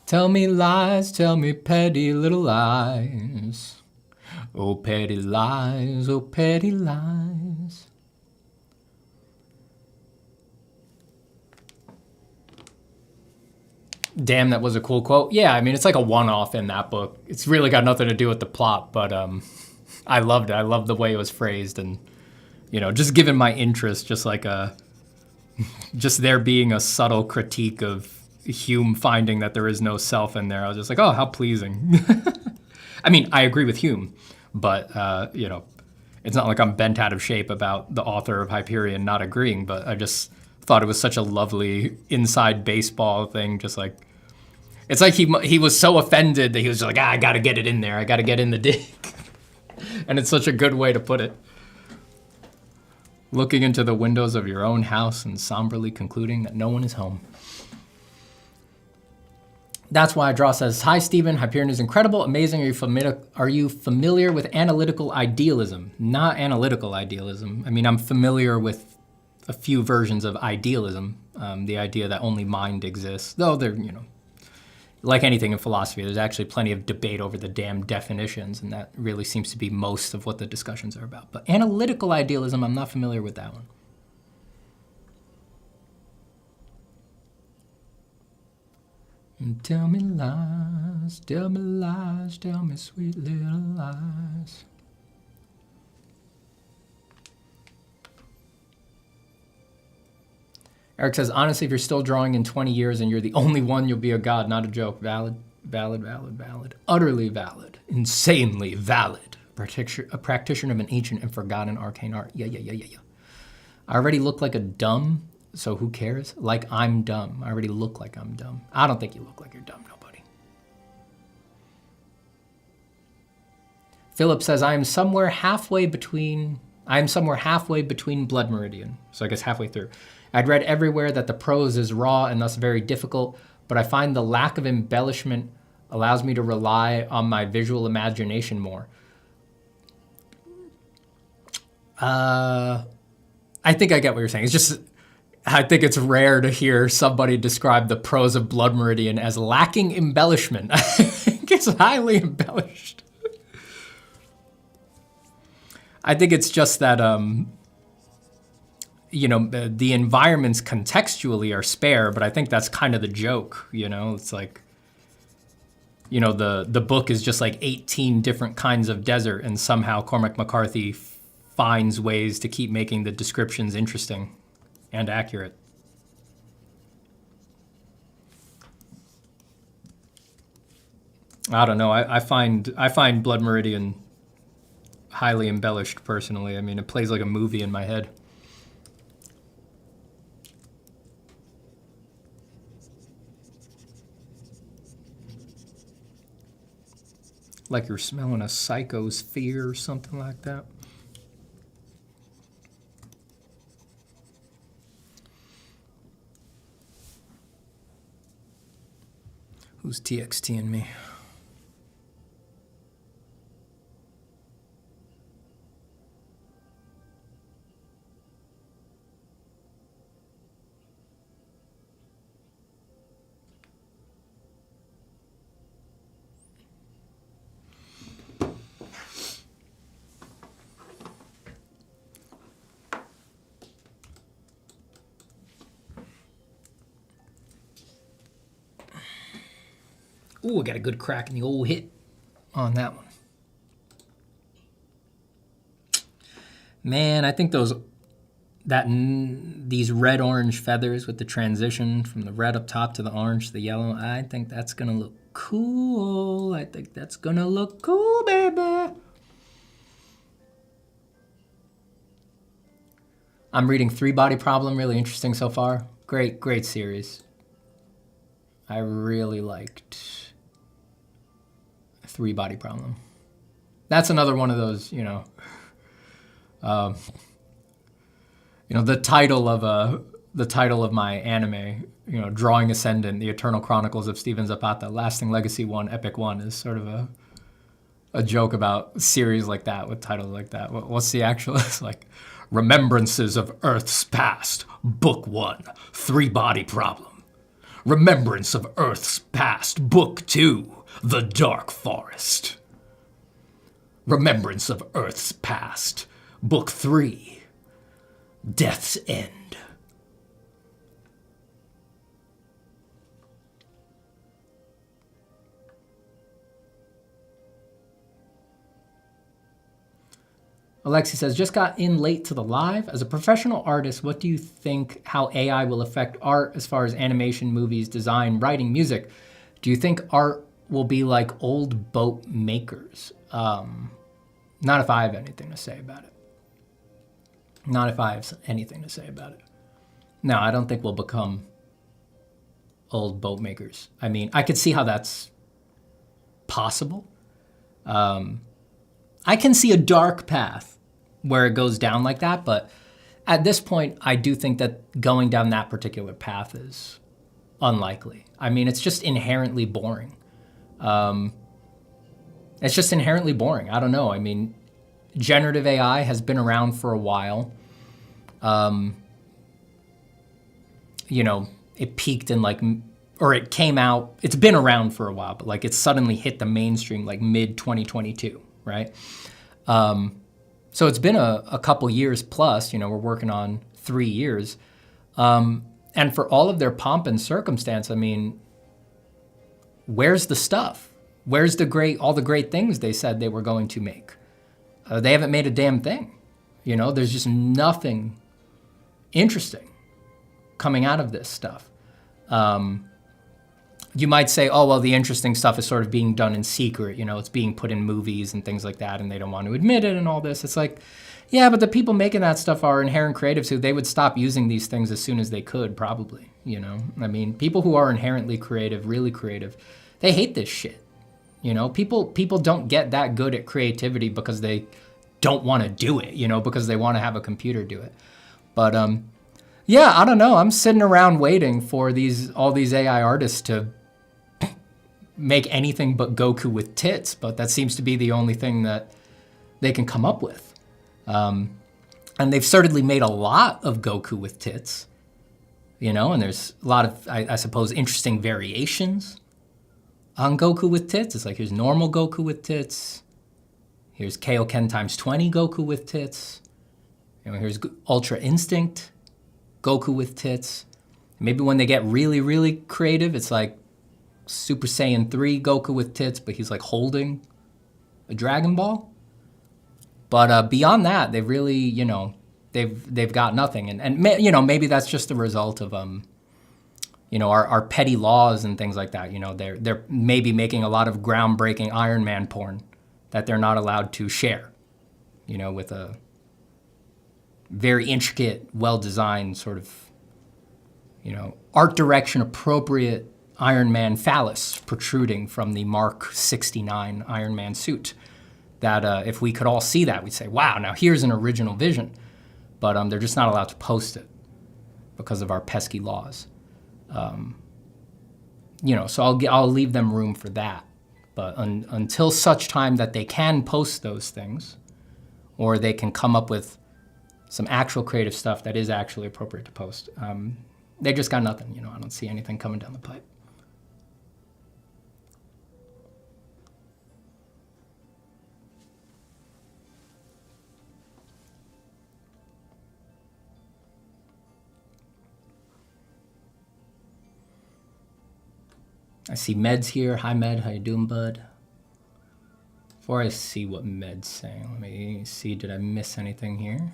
Tell me lies, tell me petty little lies. Oh, petty lies, oh, petty lies. Damn, that was a cool quote. Yeah, I mean, it's like a one-off in that book. It's really got nothing to do with the plot, but I loved it. I loved the way it was phrased, and, you know, just given my interest, just like just there being a subtle critique of Hume finding that there is no self in there. I was just like, oh, how pleasing. I mean, I agree with Hume, but, you know, it's not like I'm bent out of shape about the author of Hyperion not agreeing, but I just thought it was such a lovely inside baseball thing. Just like, it's like he was so offended that he was like, I got to get it in there. I got to get in the dick. And it's such a good way to put it. Looking into the windows of your own house and somberly concluding that no one is home. That's why Draw says, hi, Stephen. Hyperion is incredible, amazing. Are you familiar with analytical idealism? Not analytical idealism. I mean, I'm familiar with a few versions of idealism, the idea that only mind exists. Though they're, you know, like anything in philosophy, there's actually plenty of debate over the damn definitions, and that really seems to be most of what the discussions are about. But analytical idealism, I'm not familiar with that one. Tell me lies, tell me lies, tell me sweet little lies. Eric says, honestly, if you're still drawing in 20 years and you're the only one, you'll be a god, not a joke. Valid, valid, valid, valid. Utterly valid. Insanely valid. A practitioner of an ancient and forgotten arcane art. Yeah. I already look like a dumb, so who cares? Like I'm dumb. I already look like I'm dumb. I don't think you look like you're dumb, nobody. Philip says, I am somewhere halfway between Blood Meridian. So I guess halfway through. I'd read everywhere that the prose is raw and thus very difficult, but I find the lack of embellishment allows me to rely on my visual imagination more. I think I get what you're saying. It's just, I think it's rare to hear somebody describe the prose of Blood Meridian as lacking embellishment. I think it's highly embellished. I think it's just that, you know, the environments contextually are spare, but I think that's kind of the joke, you know? It's like, you know, the book is just like 18 different kinds of desert, and somehow Cormac McCarthy finds ways to keep making the descriptions interesting and accurate. I don't know. I find Blood Meridian highly embellished personally. I mean, it plays like a movie in my head. Like you're smelling a psycho's fear or something like that. Who's TXTing me? Ooh, I got a good crack in the old hit on that one. Man, I think these red-orange feathers with the transition from the red up top to the orange to the yellow, I think that's gonna look cool. I think that's gonna look cool, baby. I'm reading Three Body Problem, really interesting so far. Great series. I really liked Three Body Problem. That's another one of those, the title of my anime, Drawing Ascendant, The Eternal Chronicles of Steven Zapata, Lasting Legacy 1, Epic 1 is sort of a joke about series like that with titles like that. What's the actual? It's like Remembrances of Earth's Past, Book 1, Three Body Problem. Remembrance of Earth's Past, Book 2, The Dark Forest. Remembrance of Earth's Past, Book 3, Death's End. Alexi says, just got in late to the live. As a professional artist, what do you think how AI will affect art as far as animation, movies, design, writing, music? Do you think art will be like old boat makers? Not if I have anything to say about it. Not if I have anything to say about it. No, I don't think we'll become old boat makers. I mean, I could see how that's possible. I can see a dark path where it goes down like that, but at this point, I do think that going down that particular path is unlikely. I mean, it's just inherently boring. It's just inherently boring. I don't know. I mean, generative AI has been around for a while. It peaked in it came out, it's been around for a while, but it suddenly hit the mainstream mid 2022, right? So it's been a couple years plus, we're working on 3 years. And for all of their pomp and circumstance, I mean, where's the stuff? Where's all the great things they said they were going to make? They haven't made a damn thing. There's just nothing interesting coming out of this stuff. You might say, oh, well, the interesting stuff is sort of being done in secret. It's being put in movies and things like that, and they don't want to admit it and all this. It's like, yeah, but the people making that stuff are inherent creatives who they would stop using these things as soon as they could, probably. I mean, people who are inherently creative, really creative, they hate this shit. People don't get that good at creativity because they don't want to do it, because they want to have a computer do it. But yeah, I don't know. I'm sitting around waiting for all these AI artists to make anything but Goku with tits, but that seems to be the only thing that they can come up with. And they've certainly made a lot of Goku with tits, and there's a lot of, I suppose, interesting variations on Goku with tits. It's like, here's normal Goku with tits. Here's Kaioken times 20 Goku with tits. Here's Ultra Instinct Goku with tits. Maybe when they get really, really creative, it's like Super Saiyan 3 Goku with tits, but he's holding a Dragon Ball. But beyond that, they really, they've got nothing. And maybe that's just the result of our petty laws and things like that. They're maybe making a lot of groundbreaking Iron Man porn that they're not allowed to share, with a very intricate, well-designed sort of, art direction appropriate Iron Man phallus protruding from the Mark 69 Iron Man suit. That if we could all see that, we'd say, wow, now here's an original vision. But they're just not allowed to post it because of our pesky laws. So I'll leave them room for that. But until such time that they can post those things, or they can come up with some actual creative stuff that is actually appropriate to post, they just got nothing. I don't see anything coming down the pipe. I see Med's here. Hi, Med. How you doing, bud? Before I see what Med's saying, let me see, did I miss anything here?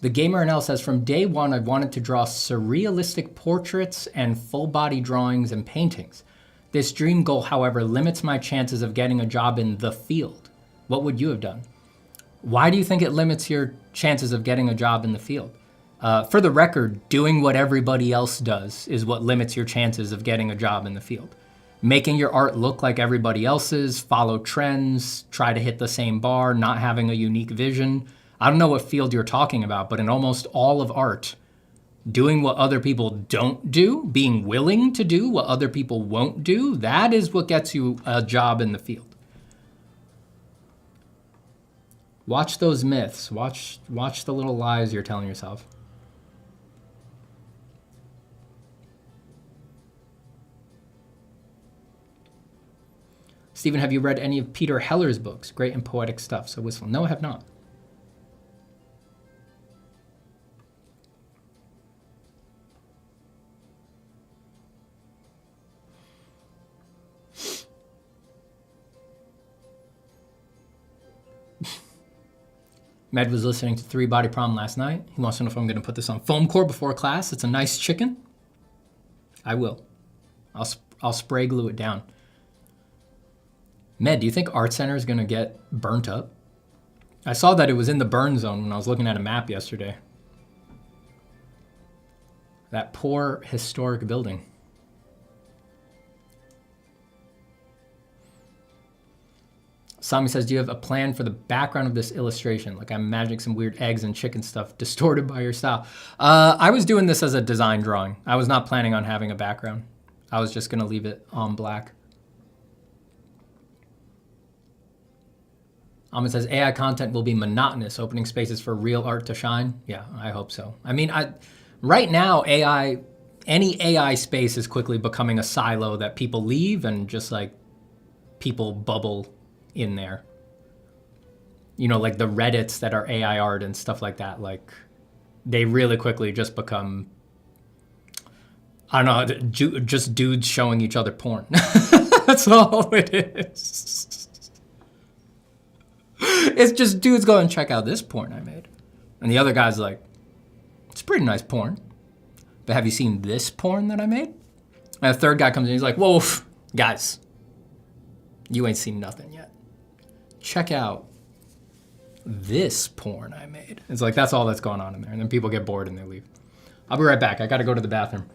The Gamer NL says, from day one, I wanted to draw surrealistic portraits and full body drawings and paintings. This dream goal, however, limits my chances of getting a job in the field. What would you have done? Why do you think it limits your chances of getting a job in the field? For the record, doing what everybody else does is what limits your chances of getting a job in the field. Making your art look like everybody else's, follow trends, try to hit the same bar, not having a unique vision. I don't know what field you're talking about, but in almost all of art, doing what other people don't do, being willing to do what other people won't do, that is what gets you a job in the field. Watch those myths. Watch the little lies you're telling yourself. Stephen, have you read any of Peter Heller's books? Great and poetic stuff. So wistful. No, I have not. Med was listening to 3 Body Problem last night. He wants to know if I'm going to put this on foam core before class. It's a nice chicken. I will. I'll spray glue it down. Med, do you think Art Center is going to get burnt up? I saw that it was in the burn zone when I was looking at a map yesterday. That poor historic building. Sami says, do you have a plan for the background of this illustration? Like I'm imagining some weird eggs and chicken stuff distorted by your style. I was doing this as a design drawing. I was not planning on having a background. I was just going to leave it on black. Ahmed says, AI content will be monotonous, opening spaces for real art to shine. Yeah, I hope so. I mean, right now, any AI space is quickly becoming a silo that people leave and just like people bubble in there. You know, like the Reddits that are AI art and stuff like that, like they really quickly just become, I don't know, just dudes showing each other porn. That's all it is. It's just dudes going, check out this porn I made. And the other guy's like, it's pretty nice porn. But have you seen this porn that I made? And the third guy comes in, he's like, whoa, guys, you ain't seen nothing yet. Check out this porn I made. It's like, that's all that's going on in there. And then people get bored and they leave. I'll be right back. I got to go to the bathroom.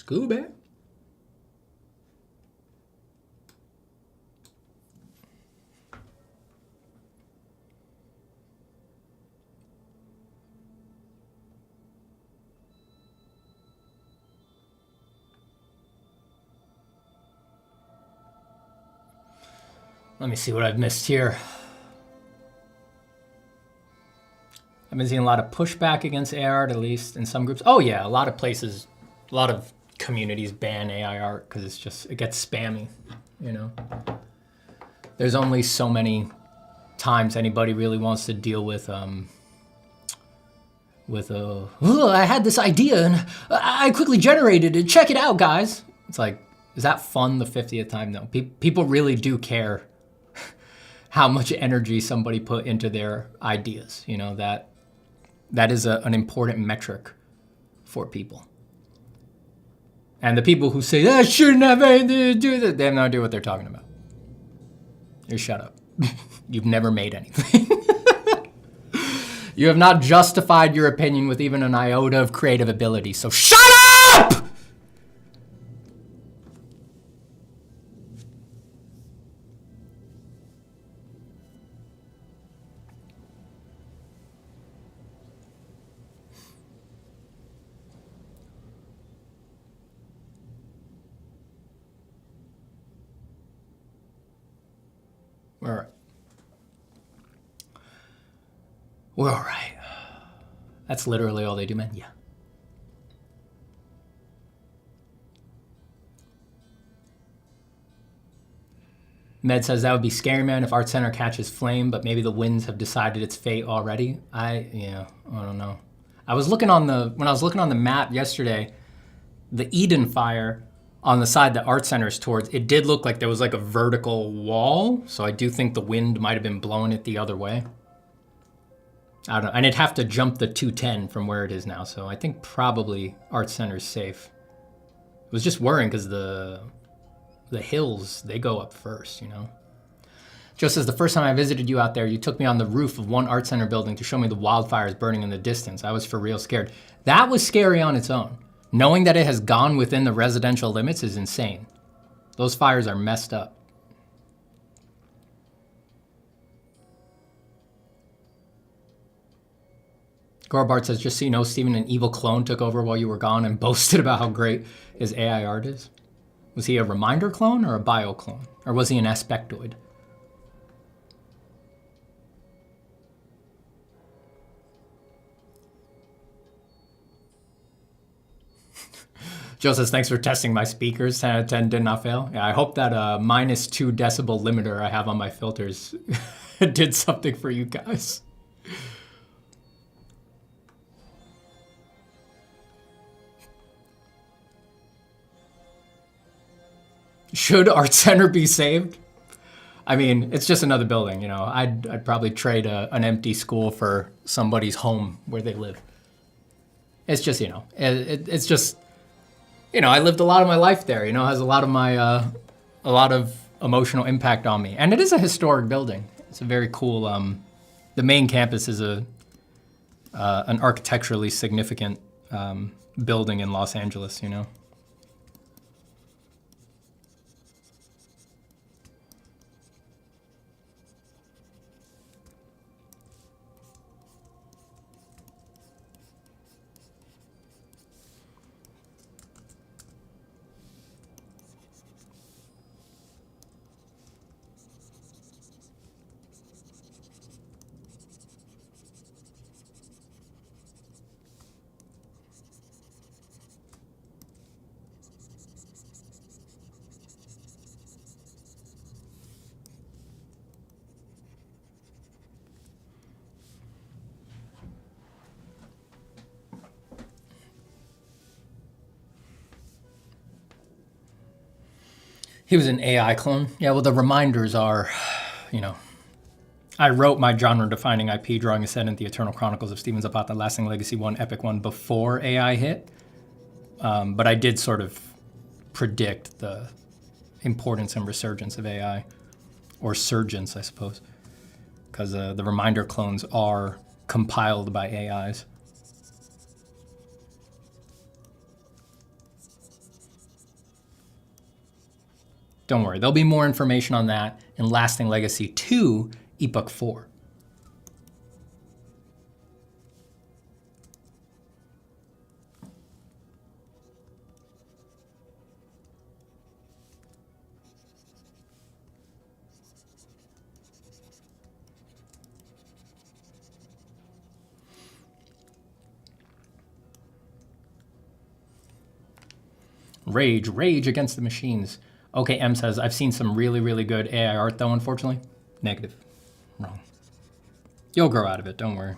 Scooby. Let me see what I've missed here. I've been seeing a lot of pushback against AI art, at least in some groups. Oh yeah, a lot of places, a lot of communities ban AI art because it gets spammy, you know? There's only so many times anybody really wants to deal with I had this idea and I quickly generated it. Check it out, guys. It's like, is that fun the 50th time? No, people really do care how much energy somebody put into their ideas. You know, that is an important metric for people. And the people who say, that shouldn't have anything to do with it, they have no idea what they're talking about. You shut up. You've never made anything. You have not justified your opinion with even an iota of creative ability, so shut up! All right. We're all right. That's literally all they do, man. Yeah. Med says that would be scary, man, if Art Center catches flame, but maybe the winds have decided its fate already. I don't know. When I was looking on the map yesterday, the Eden fire on the side that Art Center is towards, it did look like there was like a vertical wall. So I do think the wind might have been blowing it the other way. I don't know. And it'd have to jump the 210 from where it is now. So I think probably Art Center's safe. It was just worrying because the hills, they go up first, you know? Just as the first time I visited you out there, you took me on the roof of one Art Center building to show me the wildfires burning in the distance. I was for real scared. That was scary on its own. Knowing that it has gone within the residential limits is insane. Those fires are messed up. Gorbart says, just so you know, Steven, an evil clone took over while you were gone and boasted about how great his AI art is. Was he a reminder clone or a bio clone? Or was he an aspectoid? Joe says, thanks for testing my speakers. 10 out of 10 did not fail. Yeah, I hope that -2 decibel limiter I have on my filters did something for you guys. Should Art Center be saved? I mean, it's just another building, you know. I'd probably trade an empty school for somebody's home where they live. It's just, you know, it's just, you know, I lived a lot of my life there, you know, it has a lot of emotional impact on me. And it is a historic building. It's a very cool, the main campus is an architecturally significant building in Los Angeles, you know. He was an AI clone. Yeah, well, the reminders are, you know, I wrote my genre-defining IP, drawing a set in the Eternal Chronicles of Stephen Zapata, Lasting Legacy 1, Epic 1, before AI hit. But I did sort of predict the importance and resurgence of AI, or surgence, I suppose, because the reminder clones are compiled by AIs. Don't worry, there'll be more information on that in Lasting Legacy 2, Ebook 4. Rage against the machines. Okay, M says, I've seen some really, really good AI art though, unfortunately. Negative. Wrong. You'll grow out of it, don't worry.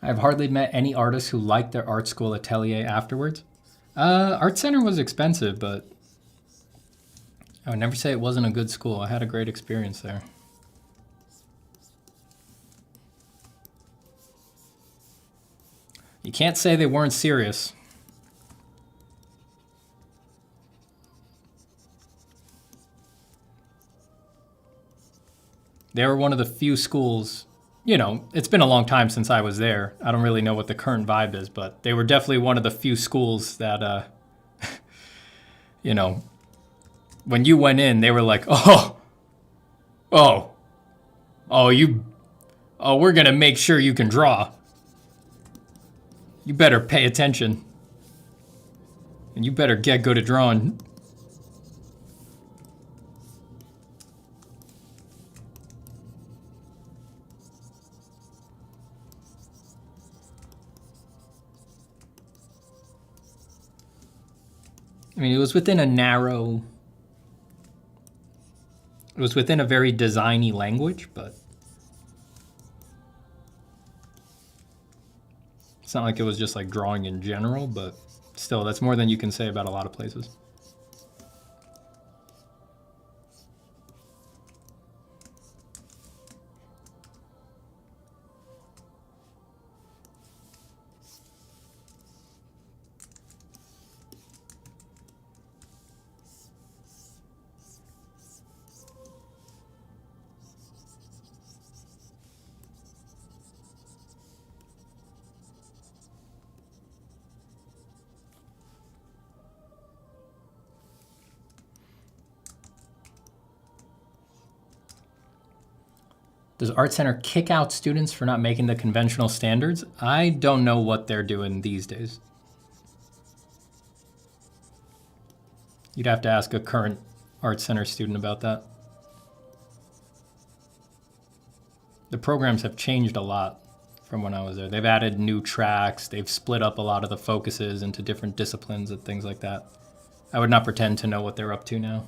I've hardly met any artists who liked their art school atelier afterwards. Art Center was expensive, but I would never say it wasn't a good school. I had a great experience there. You can't say they weren't serious. They were one of the few schools, you know, it's been a long time since I was there. I don't really know what the current vibe is, but they were definitely one of the few schools that, you know, when you went in, they were like, we're going to make sure you can draw. You better pay attention. And you better get good at drawing. I mean, it was within a narrow... It was within a very designy language, but... It's not like it was just like drawing in general, but still, that's more than you can say about a lot of places. Does Art Center kick out students for not making the conventional standards? I don't know what they're doing these days. You'd have to ask a current Art Center student about that. The programs have changed a lot from when I was there. They've added new tracks. They've split up a lot of the focuses into different disciplines and things like that. I would not pretend to know what they're up to now.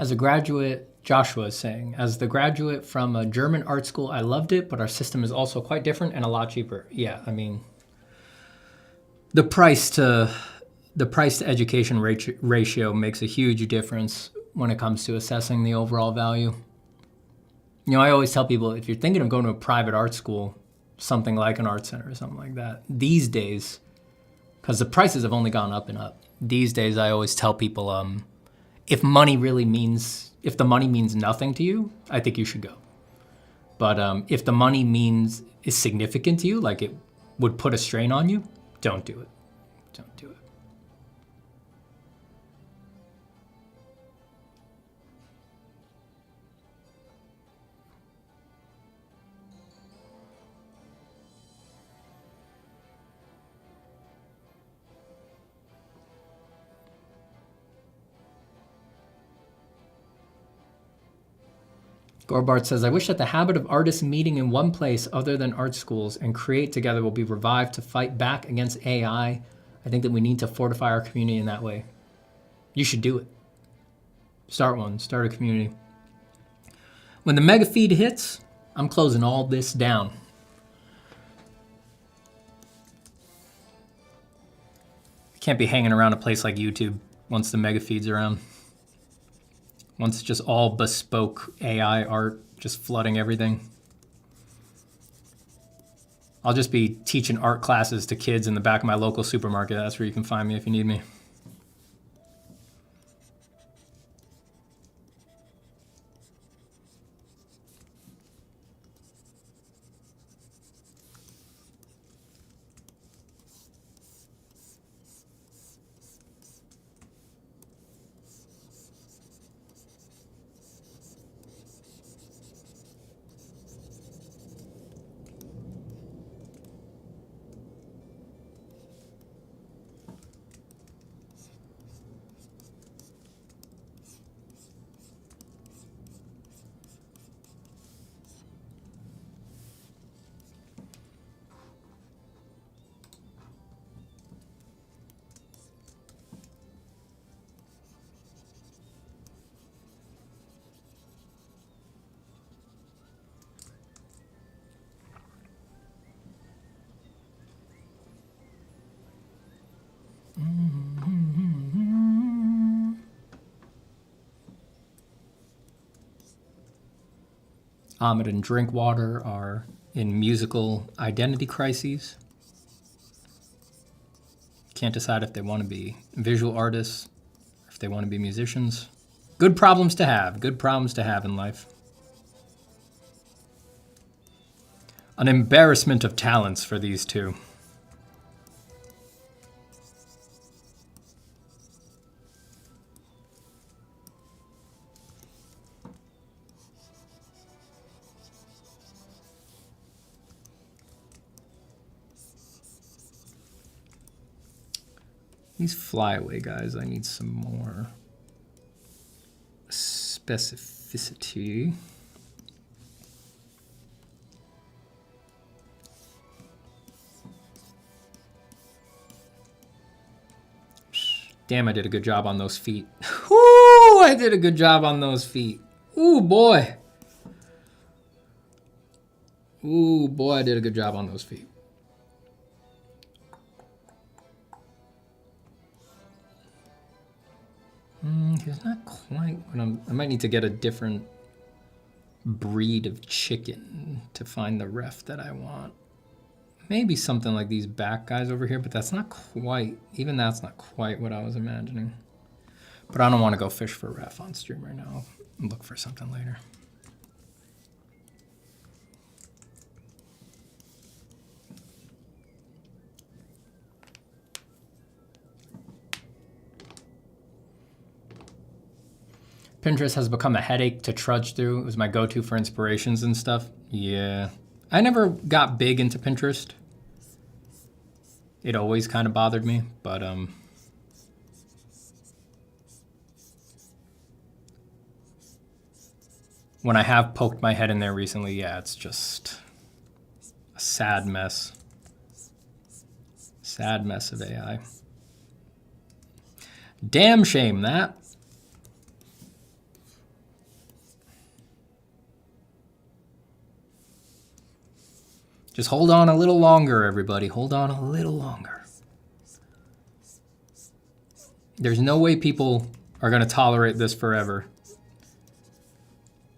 As a graduate, Joshua is saying, as the graduate from a German art school, I loved it, but our system is also quite different and a lot cheaper. Yeah, I mean, the price to education ratio makes a huge difference when it comes to assessing the overall value. You know, I always tell people, if you're thinking of going to a private art school, something like an art center or something like that, these days, because the prices have only gone up and up, these days I always tell people, if the money means nothing to you, I think you should go. But if the money is significant to you, like it would put a strain on you, don't do it. Don't do it. Gorbart says, I wish that the habit of artists meeting in one place other than art schools and create together will be revived to fight back against AI. I think that we need to fortify our community in that way. You should do it. Start one. Start a community. When the mega feed hits, I'm closing all this down. Can't be hanging around a place like YouTube once the mega feed's around. Once it's just all bespoke AI art, just flooding everything. I'll just be teaching art classes to kids in the back of my local supermarket. That's where you can find me if you need me. Ahmed and Drinkwater are in musical identity crises. Can't decide if they want to be visual artists, or if they want to be musicians. Good problems to have. Good problems to have in life. An embarrassment of talents for these two. These flyaway guys, I need some more specificity. Damn, I did a good job on those feet. Woo! I did a good job on those feet. Ooh, boy. Ooh, boy, I did a good job on those feet. He's not quite what I might need to get a different breed of chicken to find the ref that I want. Maybe something like these back guys over here, but that's not quite, even that's not quite what I was imagining. But I don't want to go fish for ref on stream right now. I'll look for something later. Pinterest has become a headache to trudge through. It was my go-to for inspirations and stuff. Yeah. I never got big into Pinterest. It always kind of bothered me, but when I have poked my head in there recently, yeah, it's just a sad mess. Sad mess of AI. Damn shame that. Just hold on a little longer, everybody. Hold on a little longer. There's no way people are going to tolerate this forever.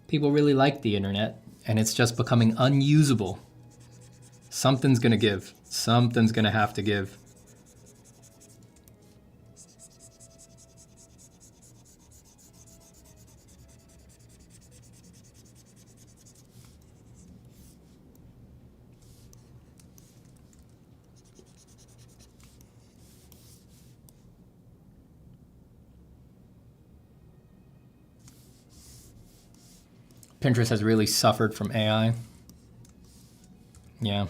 People really like the internet, and it's just becoming unusable. Something's going to give. Something's going to have to give. Pinterest has really suffered from AI. Yeah.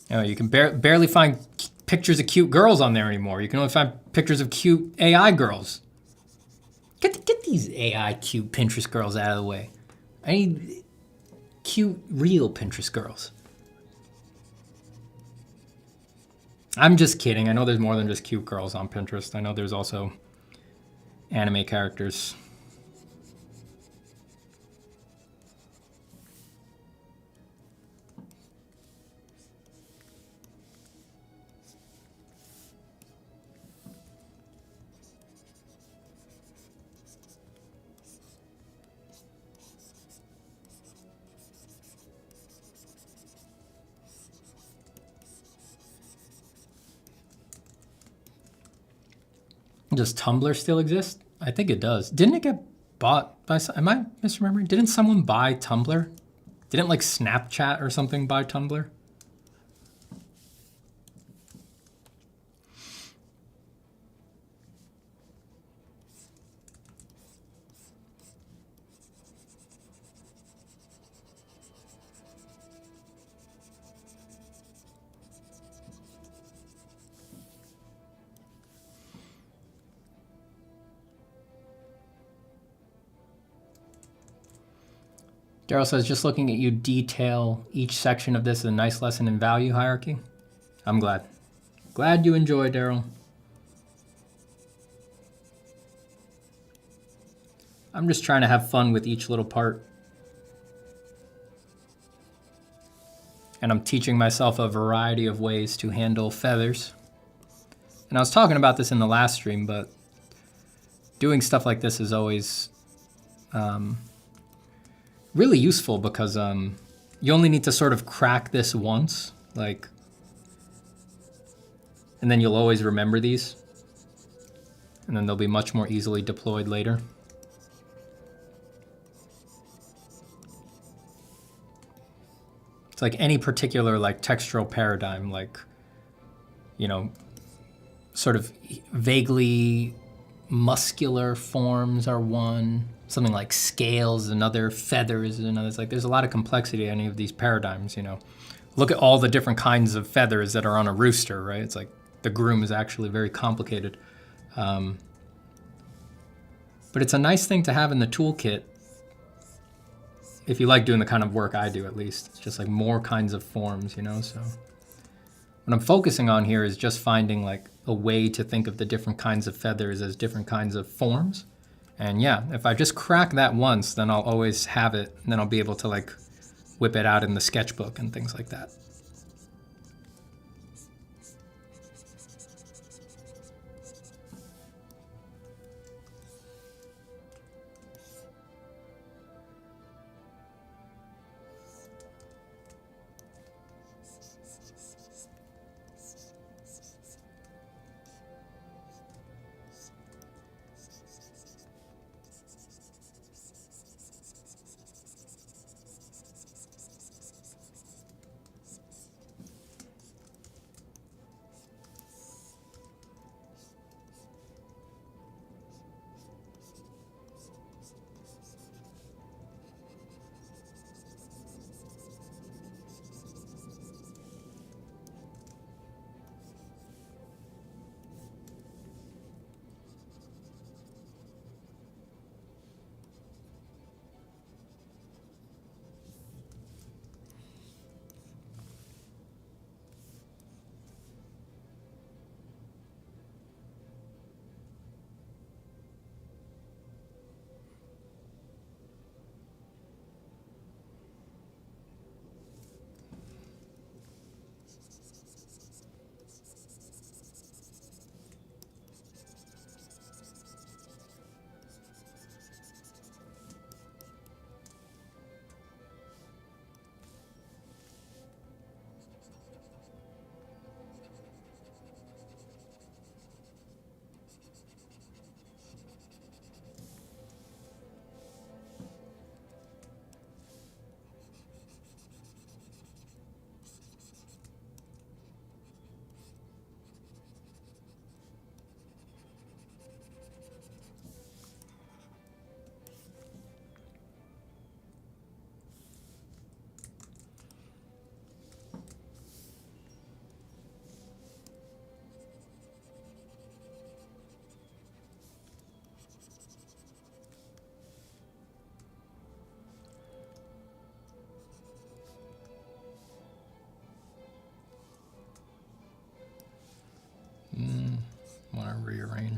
You know, you can barely find pictures of cute girls on there anymore. You can only find pictures of cute AI girls. Get these AI cute Pinterest girls out of the way. I need cute, real Pinterest girls. I'm just kidding. I know there's more than just cute girls on Pinterest. I know there's also anime characters. Does Tumblr still exist? I think it does. Didn't it get bought by, am I misremembering? Didn't someone buy Tumblr? Didn't like Snapchat or something buy Tumblr? Daryl says, just looking at you detail each section of this is a nice lesson in value hierarchy. I'm glad. Glad you enjoy, Daryl. I'm just trying to have fun with each little part. And I'm teaching myself a variety of ways to handle feathers. And I was talking about this in the last stream, but doing stuff like this is always really useful because you only need to sort of crack this once, like, and then you'll always remember these, and then they'll be much more easily deployed later. It's like any particular like textural paradigm, like, you know, sort of vaguely muscular forms are one. Something like scales is another, feathers is another. It's like there's a lot of complexity in any of these paradigms, you know. Look at all the different kinds of feathers that are on a rooster, right? It's like the groom is actually very complicated. But it's a nice thing to have in the toolkit if you like doing the kind of work I do, at least. It's just like more kinds of forms, you know. So what I'm focusing on here is just finding like a way to think of the different kinds of feathers as different kinds of forms. And yeah, if I just crack that once, then I'll always have it, and then I'll be able to like whip it out in the sketchbook and things like that.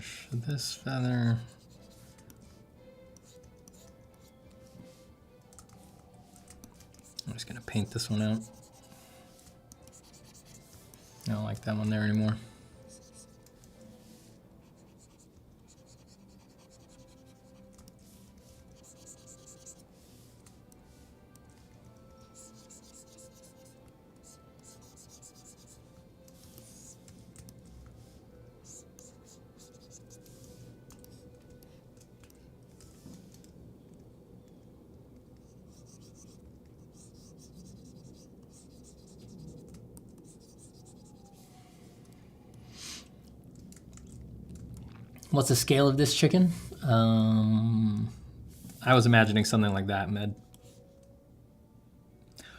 gosh, this feather. I'm just gonna paint this one out. I don't like that one there anymore. What's the scale of this chicken? I was imagining something like that, Med.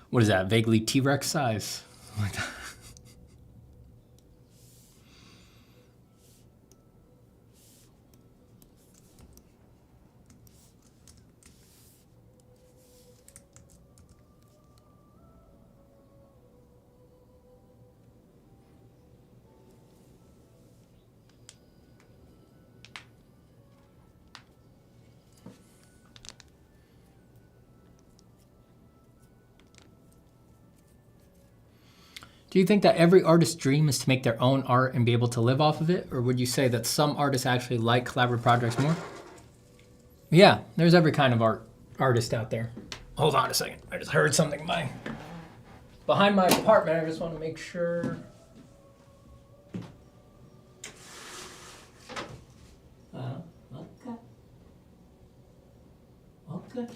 What is that? Vaguely T-Rex size? Like that. Do you think that every artist's dream is to make their own art and be able to live off of it? Or would you say that some artists actually like collaborative projects more? Yeah, there's every kind of artist out there. Hold on a second. I just heard something behind my apartment. I just want to make sure. Okay. Okay.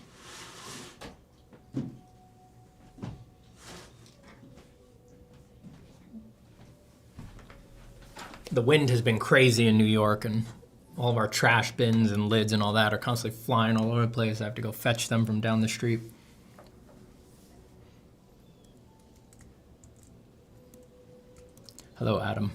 The wind has been crazy in New York, and all of our trash bins and lids and all that are constantly flying all over the place. I have to go fetch them from down the street. Hello, Adam.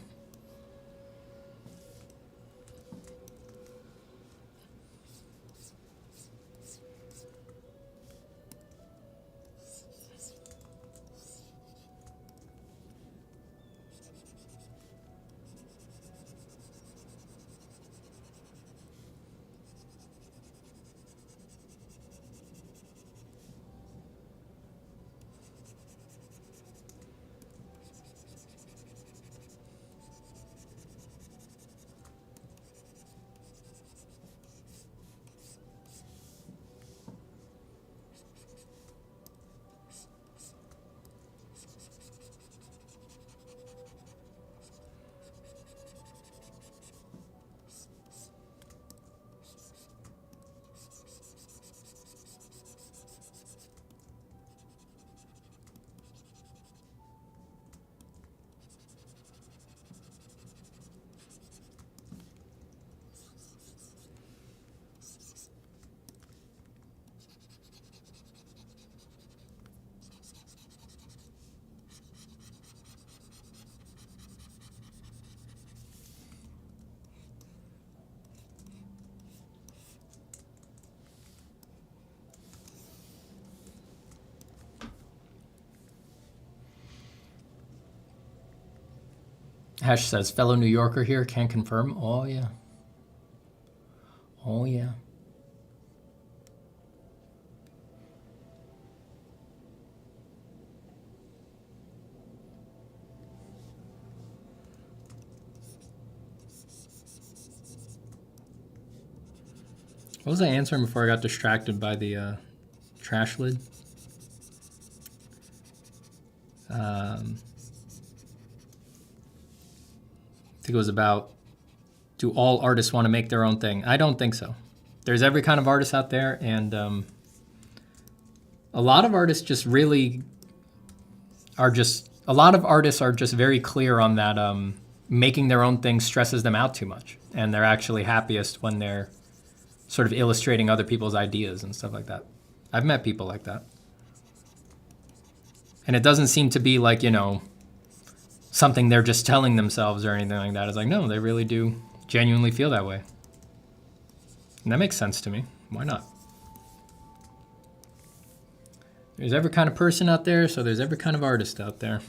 Hash says, fellow New Yorker here, can confirm. Oh, yeah. Oh, yeah. What was I answering before I got distracted by the trash lid? I think it was about, do all artists want to make their own thing? I don't think so. There's every kind of artist out there, and a lot of artists just really are just, a lot of artists are just very clear on that making their own thing stresses them out too much, and they're actually happiest when they're sort of illustrating other people's ideas and stuff like that. I've met people like that. And it doesn't seem to be like, you know, something they're just telling themselves or anything like that. It's like, no, they really do genuinely feel that way. And that makes sense to me. Why not? There's every kind of person out there, so there's every kind of artist out there.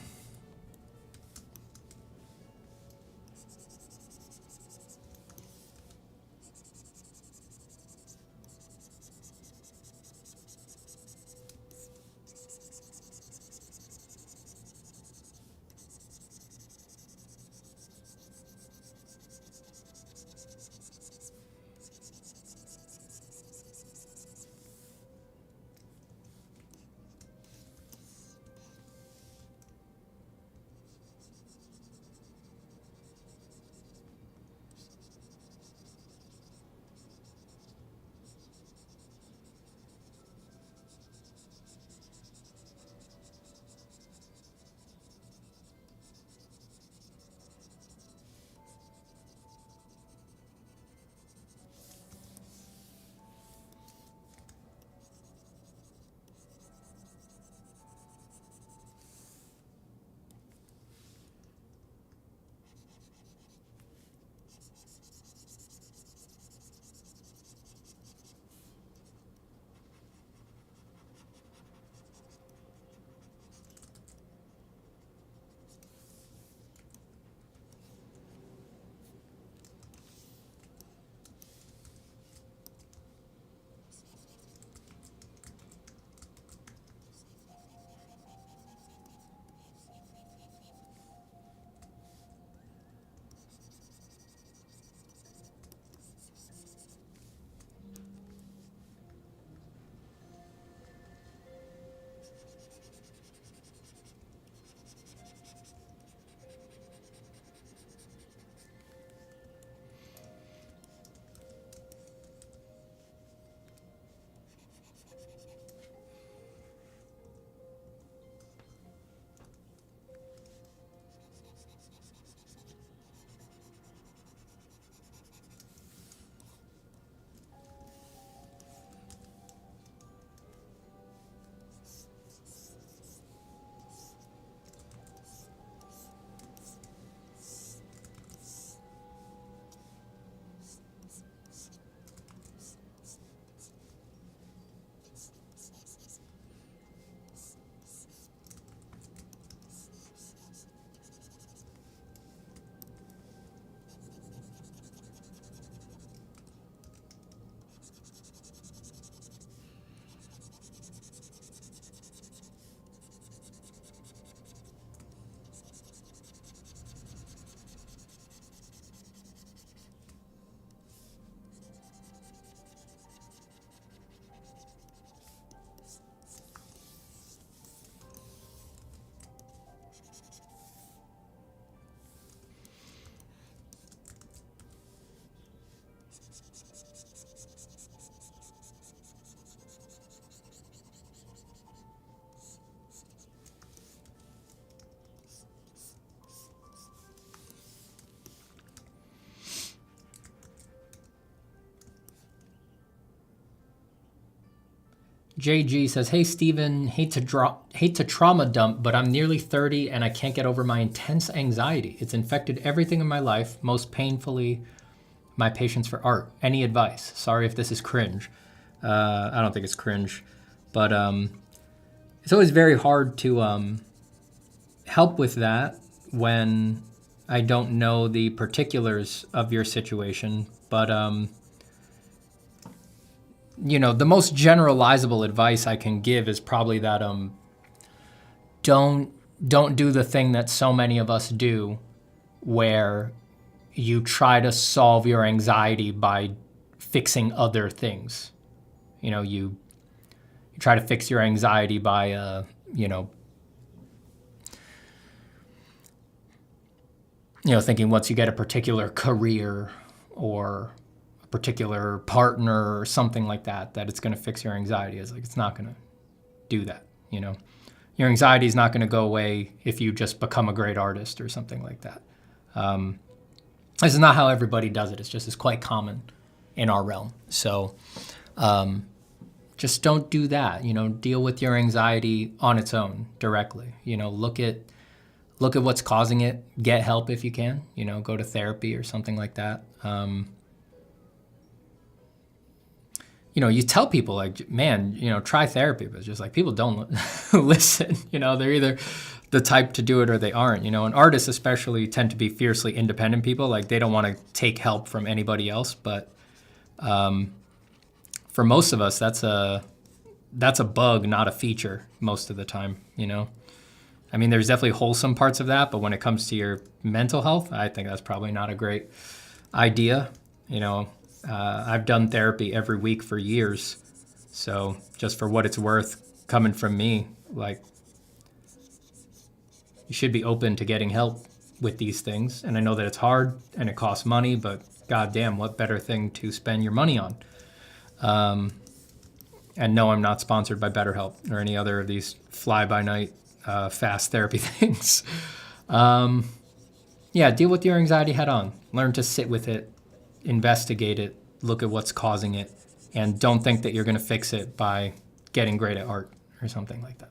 JG says, "Hey Steven, hate to trauma dump, but I'm nearly 30 and I can't get over my intense anxiety. It's infected everything in my life, most painfully my patience for art. Any advice? Sorry if this is cringe." I don't think it's cringe, but it's always very hard to help with that when I don't know the particulars of your situation. But you know, the most generalizable advice I can give is probably that don't do the thing that so many of us do, where you try to solve your anxiety by fixing other things. You know, you try to fix your anxiety by thinking once you get a particular career or a particular partner or something like that, that it's going to fix your anxiety. It's like, it's not going to do that. You know, your anxiety is not going to go away if you just become a great artist or something like that. This is not how everybody does it. It's quite common in our realm. So just don't do that. You know, deal with your anxiety on its own directly. You know, look at what's causing it. Get help if you can. You know, go to therapy or something like that. You know, you tell people like, man, you know, try therapy, but it's just like people don't listen. You know, they're either the type to do it or they aren't. You know, and artists especially tend to be fiercely independent people. Like they don't want to take help from anybody else. But for most of us, that's a bug, not a feature most of the time. You know. I mean, there's definitely wholesome parts of that, but when it comes to your mental health, I think that's probably not a great idea. You know, I've done therapy every week for years. So just for what it's worth, coming from me, like, you should be open to getting help with these things. And I know that it's hard and it costs money, but goddamn, what better thing to spend your money on? And no, I'm not sponsored by BetterHelp or any other of these fly-by-night fast therapy things. Yeah, deal with your anxiety head on. Learn to sit with it, investigate it, look at what's causing it, and don't think that you're going to fix it by getting great at art or something like that.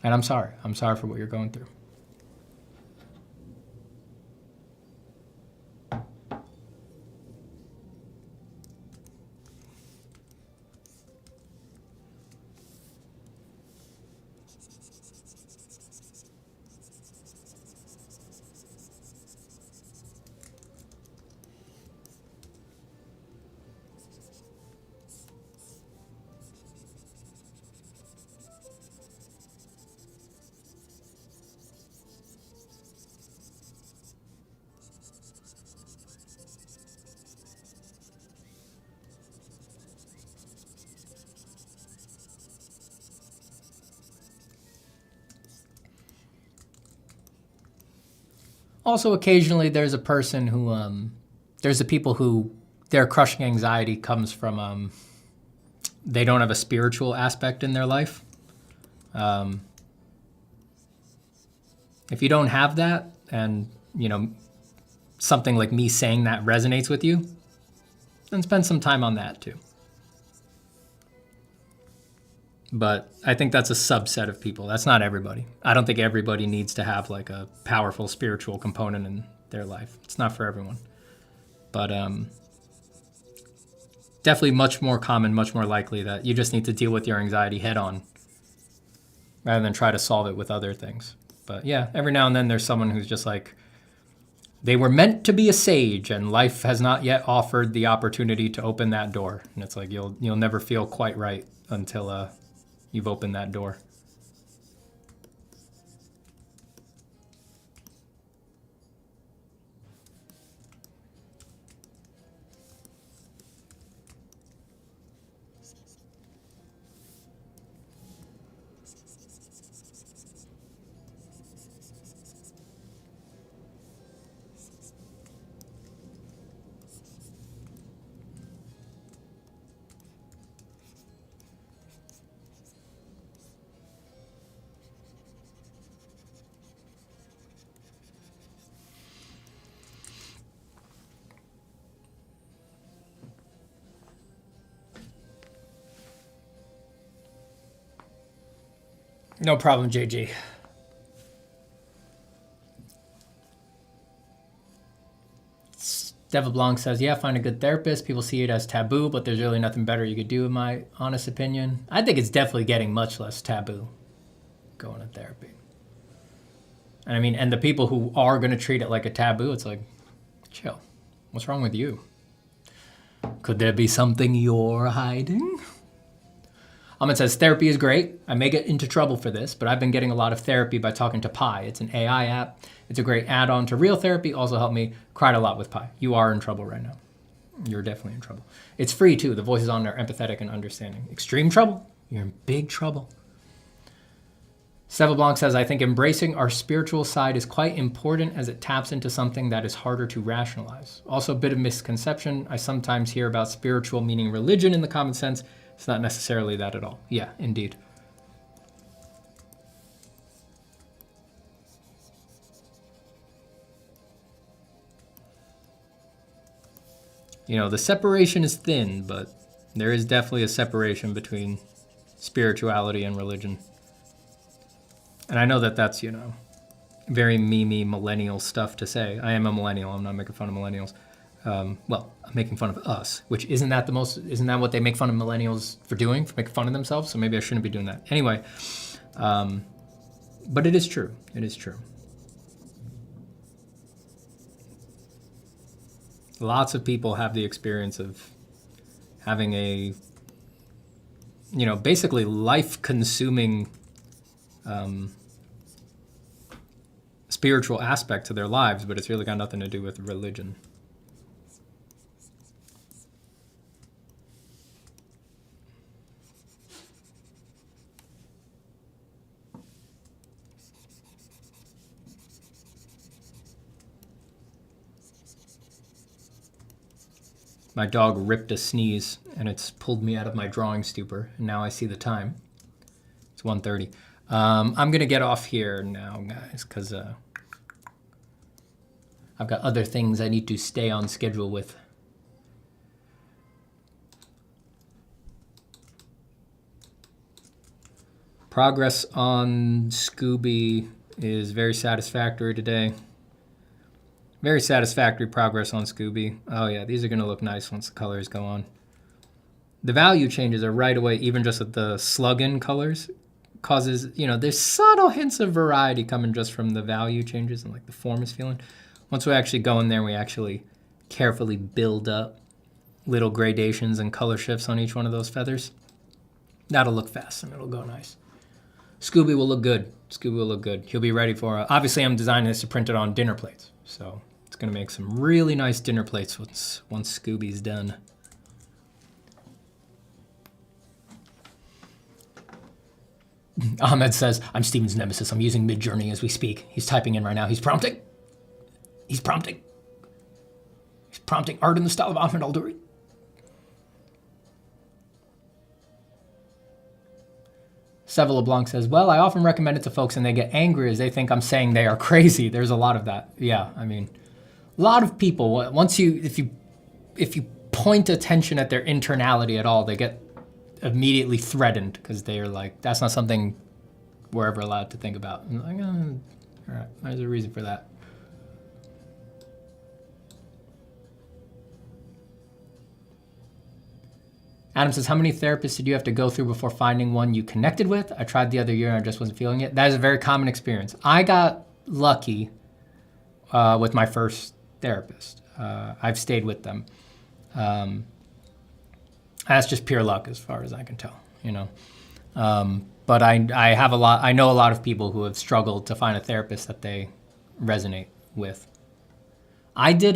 And I'm sorry. I'm sorry for what you're going through. Also, occasionally there's a person who, there's the people who their crushing anxiety comes from they don't have a spiritual aspect in their life. If you don't have that, and you know, something like me saying that resonates with you, then spend some time on that too. But I think that's a subset of people. That's not everybody. I don't think everybody needs to have like a powerful spiritual component in their life. It's not for everyone. But definitely much more common, much more likely that you just need to deal with your anxiety head on rather than try to solve it with other things. But yeah, every now and then there's someone who's just like, they were meant to be a sage and life has not yet offered the opportunity to open that door. And it's like, you'll never feel quite right until you've opened that door. No problem, JG. Devil Blanc says, yeah, find a good therapist. People see it as taboo, but there's really nothing better you could do, in my honest opinion. I think it's definitely getting much less taboo going to therapy. And I mean, and the people who are going to treat it like a taboo, it's like, chill. What's wrong with you? Could there be something you're hiding? Ahmed says, therapy is great. I may get into trouble for this, but I've been getting a lot of therapy by talking to Pi. It's an AI app. It's a great add-on to real therapy. Also helped me. Cried a lot with Pi. You are in trouble right now. You're definitely in trouble. It's free too. The voices on there are empathetic and understanding. Extreme trouble? You're in big trouble. Seville Blanc says, I think embracing our spiritual side is quite important as it taps into something that is harder to rationalize. Also a bit of misconception. I sometimes hear about spiritual meaning religion in the common sense. It's not necessarily that at all. Yeah, indeed. You know, the separation is thin, but there is definitely a separation between spirituality and religion. And I know that that's, you know, very memey millennial stuff to say. I am a millennial. I'm not making fun of millennials. Well, I'm making fun of us, which isn't that what they make fun of millennials for doing, for making fun of themselves? So maybe I shouldn't be doing that. Anyway, but it is true. It is true. Lots of people have the experience of having a, you know, basically life-consuming spiritual aspect to their lives, but it's really got nothing to do with religion. My dog ripped a sneeze, and it's pulled me out of my drawing stupor, and now I see the time. It's 1:30. I'm going to get off here now, guys, because I've got other things I need to stay on schedule with. Progress on Scooby is very satisfactory today. Very satisfactory progress on Scooby. Oh yeah, these are going to look nice once the colors go on. The value changes are right away, even just with the slug-in colors. Causes, you know, there's subtle hints of variety coming just from the value changes and like the form is feeling. Once we actually go in there, we actually carefully build up little gradations and color shifts on each one of those feathers. That'll look fast and it'll go nice. Scooby will look good. Scooby will look good. He'll be ready for, obviously I'm designing this to print it on dinner plates. So it's going to make some really nice dinner plates once Scooby's done. Ahmed says, I'm Steven's nemesis. I'm using Midjourney as we speak. He's typing in right now. He's prompting. He's prompting. He's prompting art in the style of Ahmed Al-Duri. Seville LeBlanc says, well, I often recommend it to folks and they get angry as they think I'm saying they are crazy. There's a lot of that. Yeah, I mean, a lot of people, once if you point attention at their internality at all, they get immediately threatened because they are like, that's not something we're ever allowed to think about. And like, all right, there's a reason for that. Adam says, how many therapists did you have to go through before finding one you connected with? I tried the other year and I just wasn't feeling it. That is a very common experience. I got lucky with my first therapist. I've stayed with them. That's just pure luck as far as I can tell, you know. But I know a lot of people who have struggled to find a therapist that they resonate with. I did,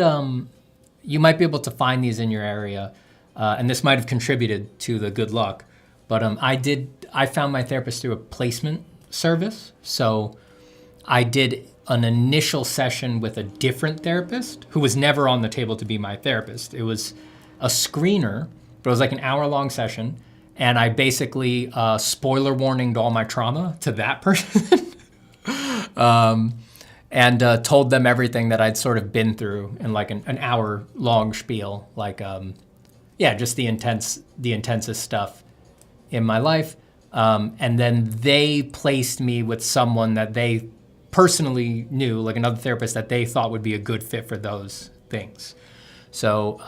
you might be able to find these in your area. And this might have contributed to the good luck, but I found my therapist through a placement service. So I did an initial session with a different therapist who was never on the table to be my therapist. It was a screener, but it was like an hour-long session. And I basically spoiler warninged all my trauma to that person. And told them everything that I'd sort of been through in like an hour-long spiel, like, yeah, just the intensest stuff in my life. And then they placed me with someone that they personally knew, like another therapist that they thought would be a good fit for those things. So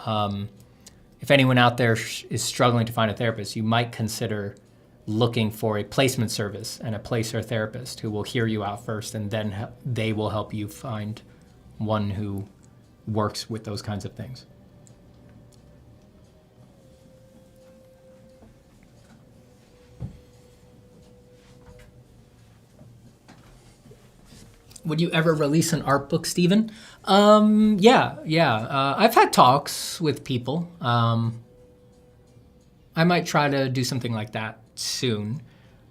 if anyone out there is struggling to find a therapist, you might consider looking for a placement service and a placer therapist who will hear you out first, and then they will help you find one who works with those kinds of things. Would you ever release an art book, Stephen? Yeah. I've had talks with people. I might try to do something like that soon.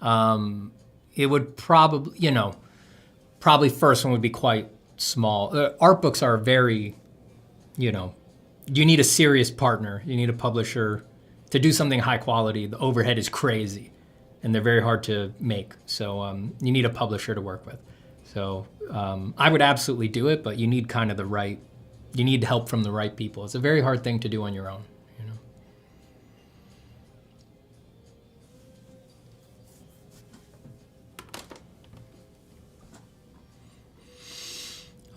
It would probably, probably first one would be quite small. Art books are very, you need a serious partner. You need a publisher to do something high quality. The overhead is crazy, and they're very hard to make. So you need a publisher to work with. So I would absolutely do it, but you need kind of you need help from the right people. It's a very hard thing to do on your own.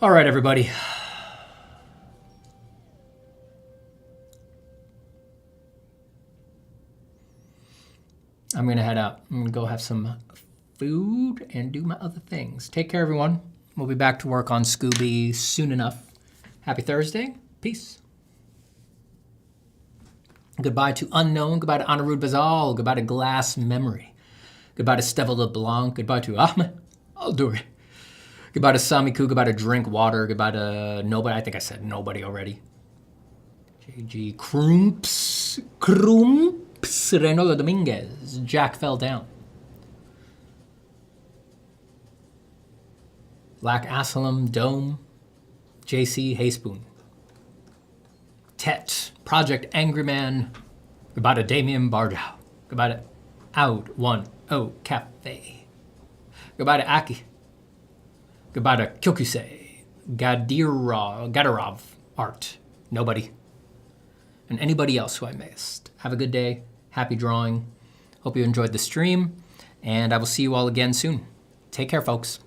All right, everybody. I'm going to head out. I'm going to go have some food and do my other things. Take care, everyone. We'll be back to work on Scooby soon enough. Happy Thursday. Peace. Goodbye to Unknown. Goodbye to Anirudh Bazal. Goodbye to Glass Memory. Goodbye to Steva LeBlanc. Goodbye to Ahmed Alduri. Goodbye to Samiku. Goodbye to Drink Water. Goodbye to nobody. I think I said nobody already. JG Krumps. Renolo Dominguez. Jack Fell Down. Black Asylum, Dome, JC Hayspoon. Tet, Project Angry Man. Goodbye to Damien Bardow. Goodbye to Out 10 Cafe. Goodbye to Aki. Goodbye to Kyokusei. Gadarov Art. Nobody. And anybody else who I missed. Have a good day. Happy drawing. Hope you enjoyed the stream. And I will see you all again soon. Take care, folks.